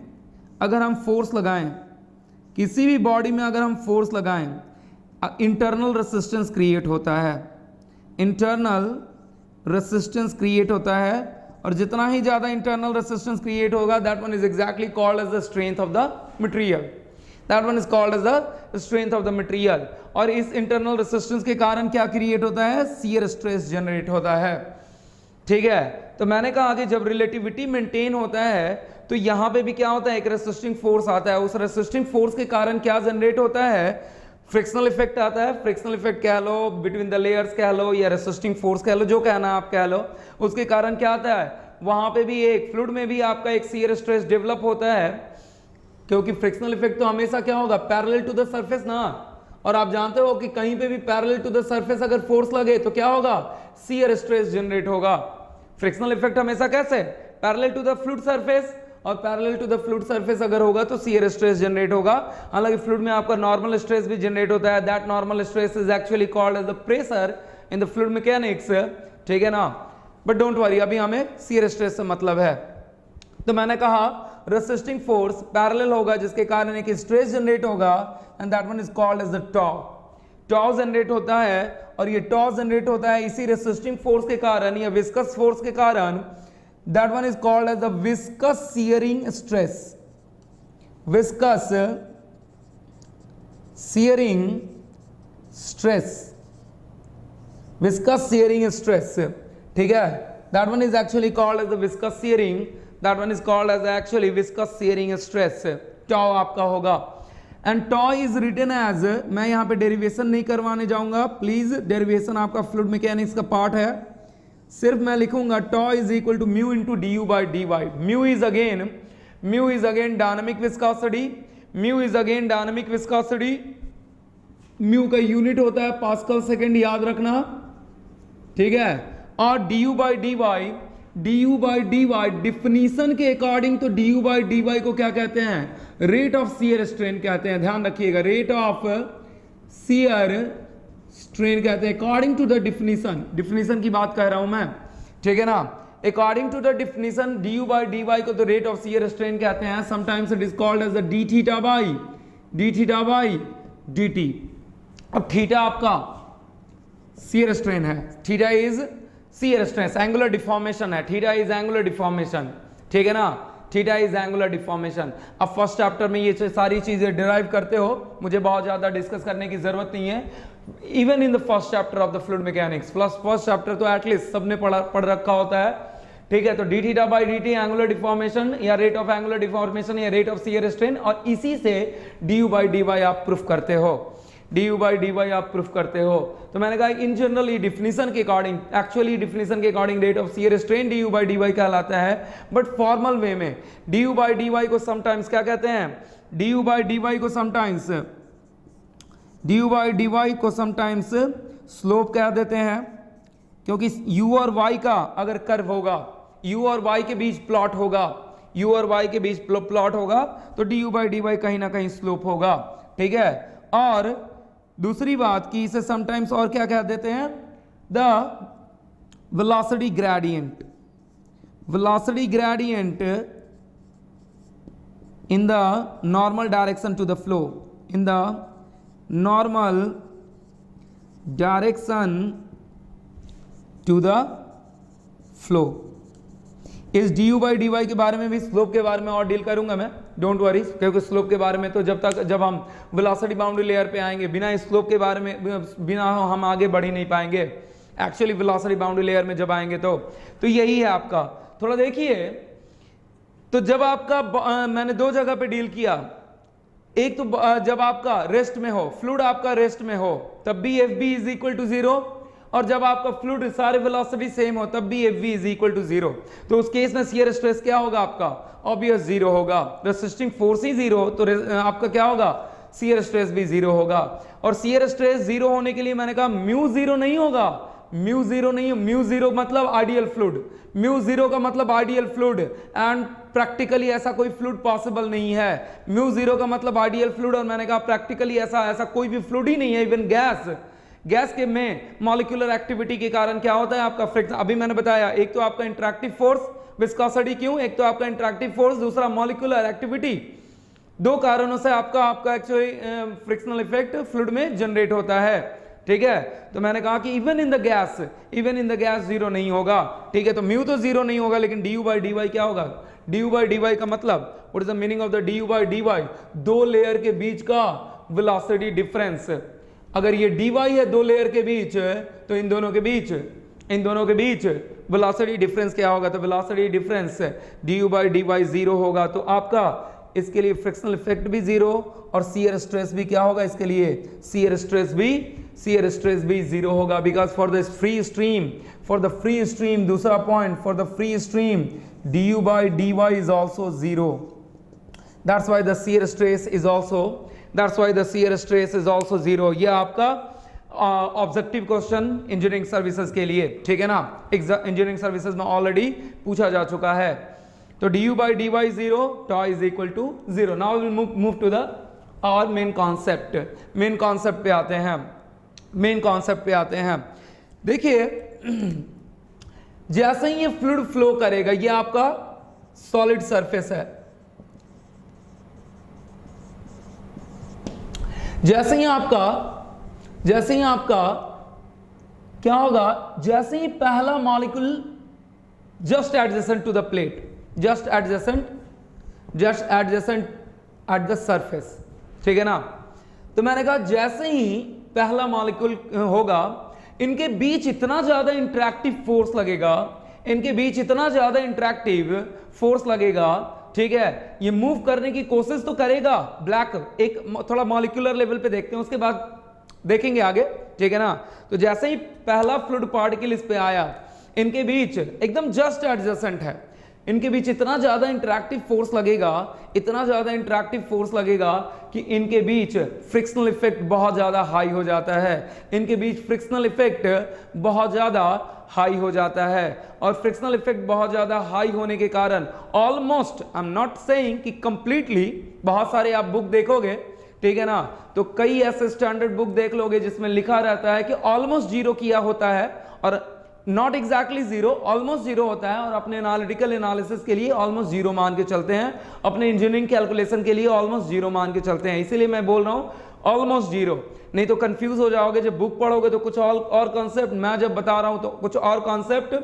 अगर हम फोर्स लगाएं, किसी भी बॉडी में अगर हम फोर्स लगाएं, इंटरनल रेसिस्टेंस क्रिएट होता है, इंटरनल रेसिस्टेंस क्रिएट होता है, और जितना ही ज्यादा इंटरनल रेसिस्टेंस क्रिएट होगा that one is exactly called as the strength of the material, that one is called as the strength of the material. और इस इंटरनल रेसिस्टेंस के कारण क्या क्रिएट होता है? शियर स्ट्रेस जनरेट होता है, ठीक है। तो मैंने कहा कि जब रिलेटिविटी मेंटेन होता है तो यहां पे भी क्या होता है? एक रेसिस्टिंग फोर्स आता है। उस रेसिस्टिंग फोर्स के कारण क्या जनरेट होता है? फ्रिक्शनल इफेक्ट आता है। फ्रिक्शनल इफेक्ट कह लो, बिटवीन द लेयर्स कह लो, या रेसिस्टिंग फोर्स कह लो, जो कहना आप कह लो। उसके कारण क्या आता है? वहां पे भी एक फ्लूइड में भी आपका एक शियर स्ट्रेस डेवलप होता है, क्योंकि फ्रिक्शनल इफेक्ट तो हमेशा क्या होगा? पैरेलल टू द सरफेस ना। और आप जानते हो कि कहीं पे भी पैरेलल टू द सरफेस अगर फोर्स लगे तो क्या होगा? शियर स्ट्रेस जनरेट होगा। फ्रिक्शनल इफेक्ट हमेशा कैसे? Parallel to the fluid surface, और parallel to the fluid surface अगर होगा तो शियर स्ट्रेस जनरेट होगा। हालांकि फ्लूइड में आपका नॉर्मल स्ट्रेस भी जनरेट होता है, that normal stress is actually called as the pressure in the fluid mechanics, ठीक है ना। बट डोंट वरी, अभी हमें शियर स्ट्रेस से मतलब है। तो मैंने कहा रेसिस्टिंग फोर्स पैरेलल होगा जिसके कारण एक स्ट्रेस जनरेट होगा and that one is called as the tau. Tau generate होता है और ये टॉ जनरेट होता है इसी रेसिस्टिंग फोर्स के कारण या विस्कस फोर्स के कारण, that one is called as the viscous shearing stress. Viscous shearing stress, viscous shearing stress, ठीक है। That one is actually called as the viscous shearing, that one is called as actually viscous shearing stress. Tau आपका होगा and tau is written as, मैं यहां पे डेरिवेशन नहीं करवाने जाऊंगा प्लीज, डेरिवेशन आपका फ्लूइड मैकेनिक्स का पार्ट है। सिर्फ मैं लिखूंगा tau is equal to mu into d u by d y. Mu is again dynamic viscosity, mu is again dynamic viscosity. Mu का यूनिट होता है पास्कल सेकेंड, याद रखना, ठीक है। और d u by d y, d u by d y definition के अकॉर्डिंग तो d u by d y को क्या कहते हैं, रेट ऑफ शियर स्ट्रेन कहते हैं। ध्यान रखिएगा, रेट ऑफ शियर स्ट्रेन कहते हैं according to the definition. Definition की बात कह रहा हूं मैं, ठीक है ना। According to the definition d u by d y को तो रेट ऑफ शियर स्ट्रेन कहते हैं। Sometimes it is called as the d theta by d t. अब थीटा आपका शियर स्ट्रेन है, theta is shear stress, angular deformation है, थीटा इज एंगुलर डिफॉर्मेशन, ठीक है ना। Theta is angular deformation. अब फर्स्ट चैप्टर में ये सारी चीजें डिराइव करते हो, मुझे बहुत ज्यादा डिस्कस करने की जरूरत नहीं है। Even in the first chapter of the fluid mechanics, first chapter तो एटलीस्ट सबने पढ़ रखा होता है, ठीक है। तो d theta by d t angular deformation या रेट ऑफ एंगुलर डिफॉर्मेशन या रेट ऑफ शियर स्ट्रेन, और इसी से d u by d y आप प्रूफ करते हो, d u by d y आप प्रूफ करते हो। तो मैंने कहा इन जनरल ये डिफिनीशन के अकॉर्डिंग, एक्चुअली डिफिनीशन के according rate of shear strain d u by d y कहलाता है। बट फॉर्मल वे में d u by d y को समटाइम्स क्या कहते हैं, d u by d y को समटाइम्स स्लोप कह देते हैं, क्योंकि यू और वाई का अगर कर्व होगा, यू और वाई के बीच प्लॉट होगा, यू और वाई के बीच प्लॉट होगा तो d u by d y कहीं ना कहीं स्लोप होगा, ठीक है। और दूसरी बात कि इसे समटाइम्स और क्या कह देते हैं, the velocity gradient, velocity gradient in the normal direction to the flow, in the normal direction to the flow. इस d u by d y के बारे में भी, स्लोप के बारे में और डील करूंगा मैं, डोंट वरी, क्योंकि स्लोप के बारे में तो जब हम वेलोसिटी बाउंड्री लेयर पे आएंगे, बिना स्लोप के बारे में बिना हम आगे बढ़ ही नहीं पाएंगे। एक्चुअली वेलोसिटी बाउंड्री लेयर में जब आएंगे तो यही है आपका। थोड़ा देखिए, तो जब आपका मैंने दो जगह पे डील किया, एक तो जब आपका रेस्ट में हो, फ्लूइड आपका रेस्ट में हो तब भी f b is equal to zero, और जब आपका फ्लूइड सारे वेलोसिटी सेम हो तब भी f v is equal to zero. तो उस केस में शियर स्ट्रेस क्या होगा आपका, ऑब्वियस जीरो होगा। रेसिस्टिंग फोर्स ही जीरो तो आपका क्या होगा, शियर स्ट्रेस भी जीरो होगा। और शियर स्ट्रेस जीरो होने के लिए मैंने कहा म्यू जीरो नहीं होगा, म्यू जीरो नहीं, म्यू जीरो मतलब आइडियल फ्लूइड, म्यू जीरो का मतलब आइडियल फ्लूइड, एंड प्रैक्टिकली ऐसा कोई फ्लूइड पॉसिबल नहीं है। म्यू जीरो का मतलब आइडियल फ्लूइड, और मैंने कहा प्रैक्टिकली ऐसा कोई भी फ्लूइड ही नहीं है। इवन गैस के में मॉलिक्यूलर एक्टिविटी के कारण क्या होता है आपका फ्रिक्शन, अभी मैंने बताया, एक तो आपका इंटरैक्टिव फोर्स, विस्कोसिटी क्यों, एक तो आपका इंटरैक्टिव फोर्स, दूसरा मॉलिक्यूलर एक्टिविटी। दो कारणों से आपका एक्चुअली फ्रिक्शनल इफेक्ट फ्लूइड में जनरेट होता है, ठीक है। तो मैंने कहा कि even in the gas zero नहीं होगा, ठीक है। तो म्यू तो जीरो नहीं होगा, लेकिन d u by d y क्या होगा, d u by d y का मतलब, what is the meaning of the d u by d y, दो लेयर के बीच का वेलोसिटी डिफरेंस। अगर ये dy है दो लेयर के बीच, तो इन दोनों के बीच वेलोसिटी डिफरेंस क्या होगा, तो velocity difference d u by d y zero होगा। तो आपका इसके लिए फ्रिक्शनल इफेक्ट भी जीरो और शियर स्ट्रेस भी क्या होगा, इसके लिए शियर स्ट्रेस भी जीरो होगा। Because for the free stream, दूसरा point, for the free stream d u by d y is also zero. That's why the shear stress is also zero. ये आपका ऑब्जेक्टिव क्वेश्चन इंजीनियरिंग सर्विसेज के लिए, ठीक है ना। इंजीनियरिंग सर्विसेज में ऑलरेडी पूछा जा चुका है। तो du by dy 0, tau is equal to 0. Now we will move to the our main concept. Main concept पे आते हैं, मेन कॉन्सेप्ट पे आते हैं। देखिए जैसे ही ये फ्लूइड फ्लो करेगा, ये आपका सॉलिड सरफेस है, जैसे ही आपका क्या होगा, जैसे ही पहला molecule just adjacent to the plate, just adjacent at the surface, ठीक है ना। तो मैंने कहा जैसे ही पहला मॉलिक्यूल होगा, इनके बीच इतना ज्यादा इंटरेक्टिव फोर्स लगेगा, इनके बीच इतना ज्यादा इंटरेक्टिव फोर्स लगेगा, ठीक है। ये मूव करने की कोशिश तो करेगा, ब्लैक एक थोड़ा मॉलिक्यूलर लेवल पे देखते हैं, उसके बाद देखेंगे आगे, ठीक है ना। तो जैसे ही पहला फ्लूइड पार्टिकल इस पे आया, इनके बीच एकदम जस्ट एडजेसेंट है, इनके बीच इतना ज्यादा इंटरेक्टिव फोर्स लगेगा, इतना ज्यादा इंटरेक्टिव फोर्स लगेगा कि इनके बीच फ्रिक्शनल इफेक्ट बहुत ज्यादा हाई हो जाता है, इनके बीच फ्रिक्शनल इफेक्ट बहुत ज्यादा हाई हो जाता है। और फ्रिक्शनल इफेक्ट बहुत ज्यादा हाई होने के कारण almost, I am not saying कि कंप्लीटली, बहुत सारे आप बुक देखोगे, ठीक है ना, तो कई ऐसे स्टैंडर्ड बुक देख लोगे जिसमें लिखा रहता है कि ऑलमोस्ट जीरो किया होता है, और not exactly zero, almost zero होता है, और अपने एनालिटिकल एनालिसिस के लिए ऑलमोस्ट जीरो मान के चलते हैं, अपने इंजीनियरिंग कैलकुलेशन के लिए ऑलमोस्ट जीरो मान के चलते हैं। इसीलिए मैं बोल रहा हूं ऑलमोस्ट जीरो, नहीं तो कंफ्यूज हो जाओगे, जब बुक पढ़ोगे तो कुछ और कॉन्सेप्ट, मैं जब बता रहा हूं तो कुछ और कॉन्सेप्ट,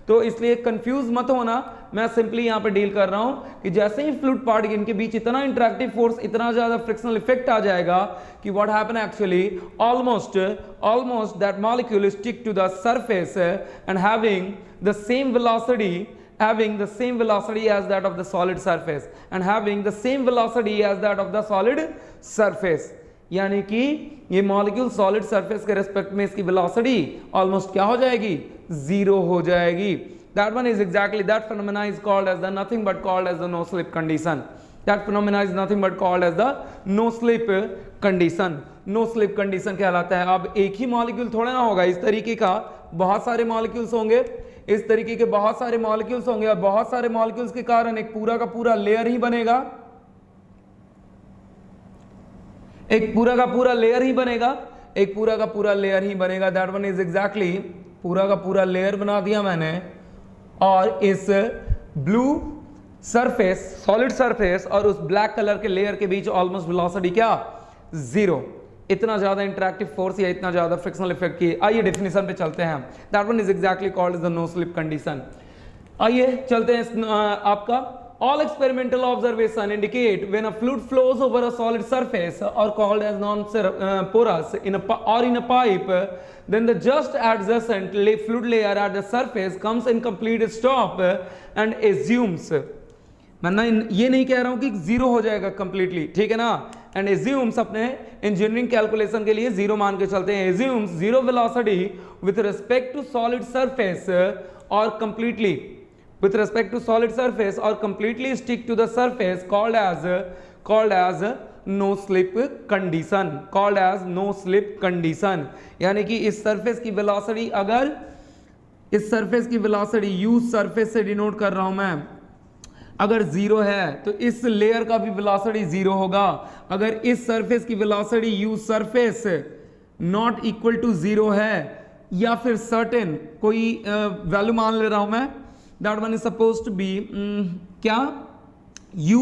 तो इसलिए कंफ्यूज मत होना। मैं सिंपली यहां पे डील कर रहा हूं कि जैसे ही फ्लूइड पार्टिकल, इनके बीच इतना इंटरेक्टिव फोर्स, इतना ज्यादा फ्रिक्शनल इफेक्ट आ जाएगा कि what happen actually, almost that molecule stick to the surface and having the same velocity, having the same velocity as that of the solid surface and having the same velocity as that of the solid surface, यानी कि ये मॉलिक्यूल सॉलिड सरफेस के रेस्पेक्ट में इसकी वेलोसिटी ऑलमोस्ट क्या हो जाएगी, जीरो हो जाएगी। That one is exactly, that phenomena is called as the nothing but called as the no slip condition. That phenomena is nothing but called as the no slip condition. No slip condition कहलाता है। अब एक ही मॉलिक्यूल थोड़ा ना होगा, इस तरीके का बहुत सारे मॉलिक्यूल्स होंगे, इस तरीके के बहुत सारे मॉलिक्यूल्स होंगे, और बहुत सारे मॉलिक्यूल्स के कारण एक पूरा का पूरा लेयर ही बनेगा, एक पूरा का पूरा लेयर ही बनेगा, एक पूरा का पूरा लेयर ही बनेगा। दैट वन इज एग्जैक्टली, पूरा का पूरा लेयर बना दिया मैंने, और इस ब्लू सरफेस, सॉलिड सरफेस और उस ब्लैक कलर के लेयर के बीच ऑलमोस्ट वेलोसिटी क्या, जीरो। इतना ज्यादा इंटरेक्टिव फोर्स या इतना ज्यादा फ्रिक्शनल इफेक्ट की। आइए डेफिनेशन पे चलते हैं। That one is exactly called the no slip condition. आइए चलते हैं आपका all experimental observation indicate when a fluid flows over a solid surface or called as non-porous in a pipe, then the just adjacent fluid layer at the surface comes in complete stop and assumes, मैं ये नहीं कह रहा हूं कि जीरो हो जाएगा कंप्लीटली, ठीक है ना, एंड assumes, अपने इंजीनियरिंग कैलकुलेशन के लिए जीरो मान के चलते हैं, assumes zero velocity with respect to solid surface और completely with respect to solid surface or completely stick to the surface, called as no slip condition, called as no slip condition। यानी कि इस सरफेस की वेलोसिटी, अगर इस सरफेस की वेलोसिटी यूज सरफेस से डिनोट कर रहा हूं मैं, अगर जीरो है तो इस लेयर का भी वेलोसिटी जीरो होगा। अगर इस सरफेस की velocity use surface not equal to zero है, या फिर सर्टेन कोई वैल्यू मान ले रहा हूं मैं, that one is supposed to be क्या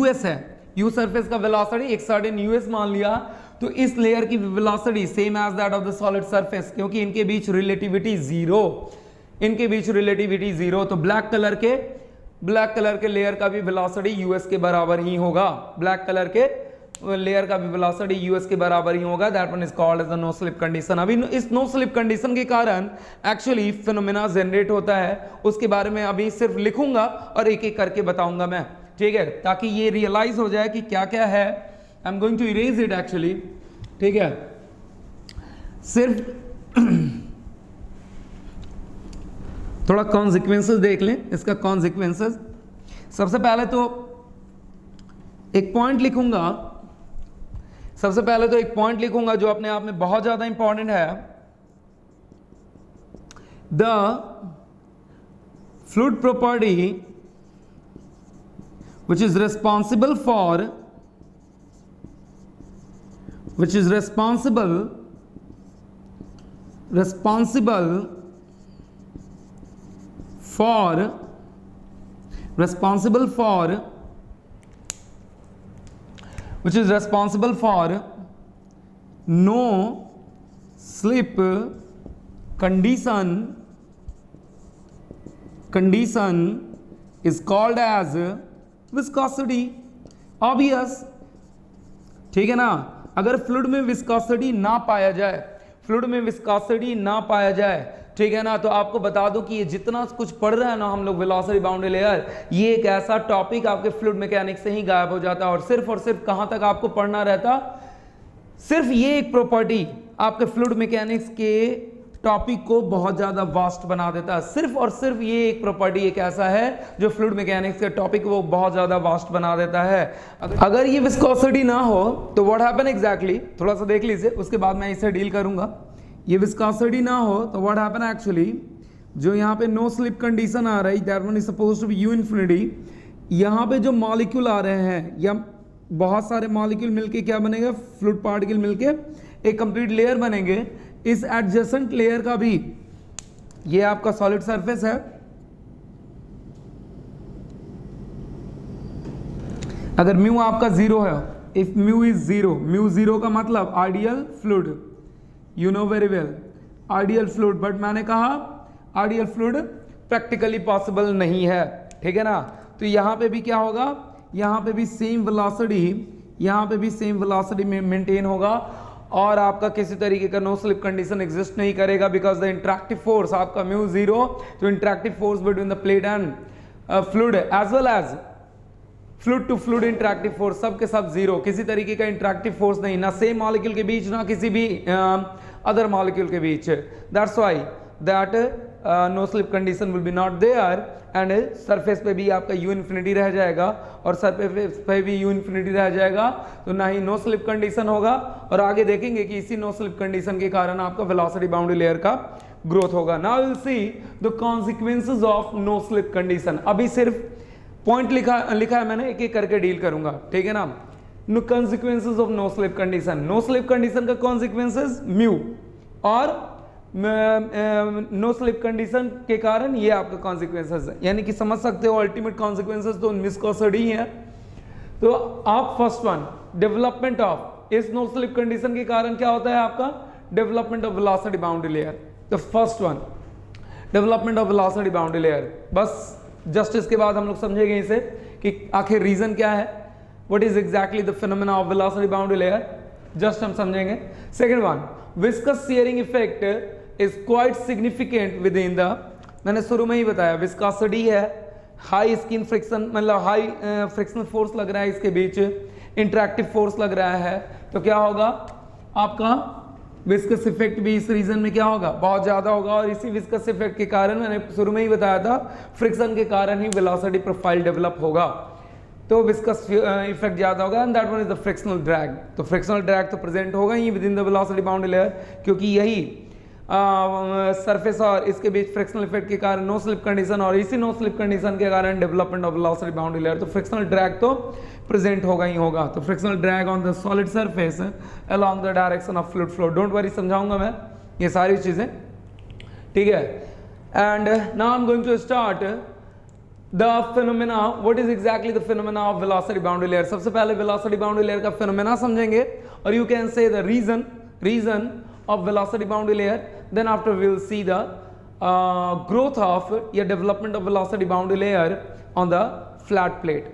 us है, u सरफेस का वेलोसिटी एक सर्टेन us मान लिया, तो इस लेयर की velocity same as that of the solid surface, क्योंकि इनके बीच रिलेटिविटी जीरो, इनके बीच रिलेटिविटी जीरो, तो ब्लैक कलर के लेयर का भी वेलोसिटी us के बराबर ही होगा, ब्लैक कलर के लेयर का भी वेलोसिटी us के बराबर ही होगा। That one is called as the no slip condition. अभी इस नो स्लिप कंडीशन के कारण एक्चुअली फिनोमेना जनरेट होता है, उसके बारे में अभी सिर्फ लिखूंगा और एक एक करके बताऊंगा मैं, ठीक है, ताकि ये रियलाइज हो जाए कि क्या क्या है। I am going to erase it actually, ठीक है, सिर्फ थोड़ा कॉन्सिक्वेंसेस देख लें, इसका कॉन्सिक्वेंसेस। सबसे पहले तो एक पॉइंट लिखूंगा, सबसे पहले तो एक पॉइंट लिखूंगा जो अपने आप में बहुत ज्यादा इंपॉर्टेंट है। The fluid property which is responsible for which is responsible for no slip condition is called as viscosity. obvious, ठीक है ना. अगर फ्लूइड में विस्कोसिटी ना पाया जाए, ठीक है ना, तो आपको बता दूं कि ये जितना कुछ पढ़ रहा है ना हम लोग वेलोसिटी बाउंड्री लेयर, ये एक ऐसा टॉपिक आपके फ्लूइड मैकेनिक्स से ही गायब हो जाता है. और सिर्फ कहां तक आपको पढ़ना रहता, सिर्फ ये एक प्रॉपर्टी आपके फ्लूइड मैकेनिक्स के टॉपिक को बहुत ज्यादा वास्ट बना देता है. सिर्फ और सिर्फ ये एक प्रॉपर्टी एक ऐसा है जो फ्लूइड मैकेनिक्स के टॉपिक को बहुत ज्यादा वास्ट बना देता है. अगर ये विस्कोसिटी ना हो तो व्हाट हैपन एग्जैक्टली, थोड़ा सा देख लीजिए, उसके बाद मैं इसे डील करूंगा. ये विस्कोसिटी ना हो तो व्हाट हैपन एक्चुअली, जो यहाँ पे नो स्लिप कंडीशन आ रही, that one is supposed to be u infinity. यहाँ पे जो मॉलिक्यूल आ रहे हैं या बहुत सारे मॉलिक्यूल मिलके क्या बनेगा, फ्लूइड पार्टिकल मिलके एक कंप्लीट लेयर बनेंगे. इस एडजेसेंट लेयर का भी, ये आपका सॉलिड सरफेस है. अगर म्यू आपका जीरो है, if mu is zero, mu zero का मतलब ideal fluid, you know very well, ideal fluid. But मैंने कहा आइडियल फ्लूइड प्रैक्टिकली पॉसिबल नहीं है, ठीक है ना. तो यहां पे भी क्या होगा, यहां पे भी सेम वेलोसिटी में मेंटेन होगा और आपका किसी तरीके का नो स्लिप कंडीशन एग्जिस्ट नहीं करेगा. बिकॉज द इंटरेक्टिव फोर्स आपका म्यू जीरो, तो interactive force between the plate and fluid as well as fluid to fluid interactive force, सब के सब जीरो. किसी तरीके का इंटरेक्टिव फोर्स नहीं, ना सेम मॉलिक्यूल के बीच, ना किसी भी अदर मॉलिक्यूल के बीच. That's why that no slip condition will be not there. And surface पे भी आपका यू इन्फिनिटी रह जाएगा और सरफेस पे भी यू इन्फिनिटी रह जाएगा, तो ना ही नो स्लिप कंडीशन होगा. और आगे देखेंगे कि इसी नो स्लिप कंडीशन के कारण आपका वेलोसिटी बाउंड्री लेयर का ग्रोथ होगा. Now will see the consequences of no slip condition. अभी सिर्फ पॉइंट लिखा है मैंने, एक एक करके डील करूंगा, ठीक है ना. Consequences of no slip condition. No slip condition का कॉन्सिक्वेंसेस म्यू, और नो स्लिप कंडीशन के कारण ये आपका कॉन्सिक्वेंसेस है. यानी कि समझ सकते हो अल्टीमेट कॉन्सिक्वेंसेस तो विस्कोसिटी है. तो आप फर्स्ट वन, डेवलपमेंट ऑफ, इस नो स्लिप कंडीशन के कारण क्या होता है आपका, development of velocity boundary layer. तो first one, development of velocity boundary layer. बस जस्ट इसके बाद हम लोग समझेंगे इसे कि आखिर रीजन क्या है, what is exactly the phenomena of velocity boundary layer, just हम समझेंगे. Second one, viscous shearing effect is quite significant with in the, मैंने शुरू में ही बताया विस्कोसिटी है, हाई स्किन फ्रिक्शन, मतलब हाई फ्रिक्शनल फोर्स लग रहा है इसके बीच, इंटरेक्टिव फोर्स लग रहा है, तो क्या होगा आपका विस्कस इफेक्ट भी इस रीजन में क्या होगा, बहुत ज्यादा होगा. और इसी विस्कस इफेक्ट के कारण, मैंने शुरू में ही बताया था, फ्रिक्शन के कारण ही वेलोसिटी प्रोफाइल डेवलप होगा. तो विस्कस इफेक्ट ज्यादा होगा and that one is the frictional drag. तो फ्रिक्शनल ड्रैग तो प्रेजेंट होगा ही within the velocity boundary layer, क्योंकि यही सरफेस और इसके बीच फ्रिक्शनल इफेक्ट के कारण नो स्लिप कंडीशन, और इसी नो स्लिप कंडीशन के कारण development of velocity boundary layer. तो फ्रिक्शनल ड्रैग तो प्रेजेंट होगा ही होगा. तो frictional drag on the solid surface along the direction of fluid flow. Don't worry, समझाऊंगा मैं ये सारी चीजें, ठीक है. And now I am going to start the phenomena. What is exactly the phenomena of velocity boundary layer. सबसे पहले वेलोसिटी बाउंड्री लेयर का फिनोमेना समझेंगे, और you can say the reason of velocity boundary layer. Then after we will see the growth of development of velocity boundary layer on the flat plate.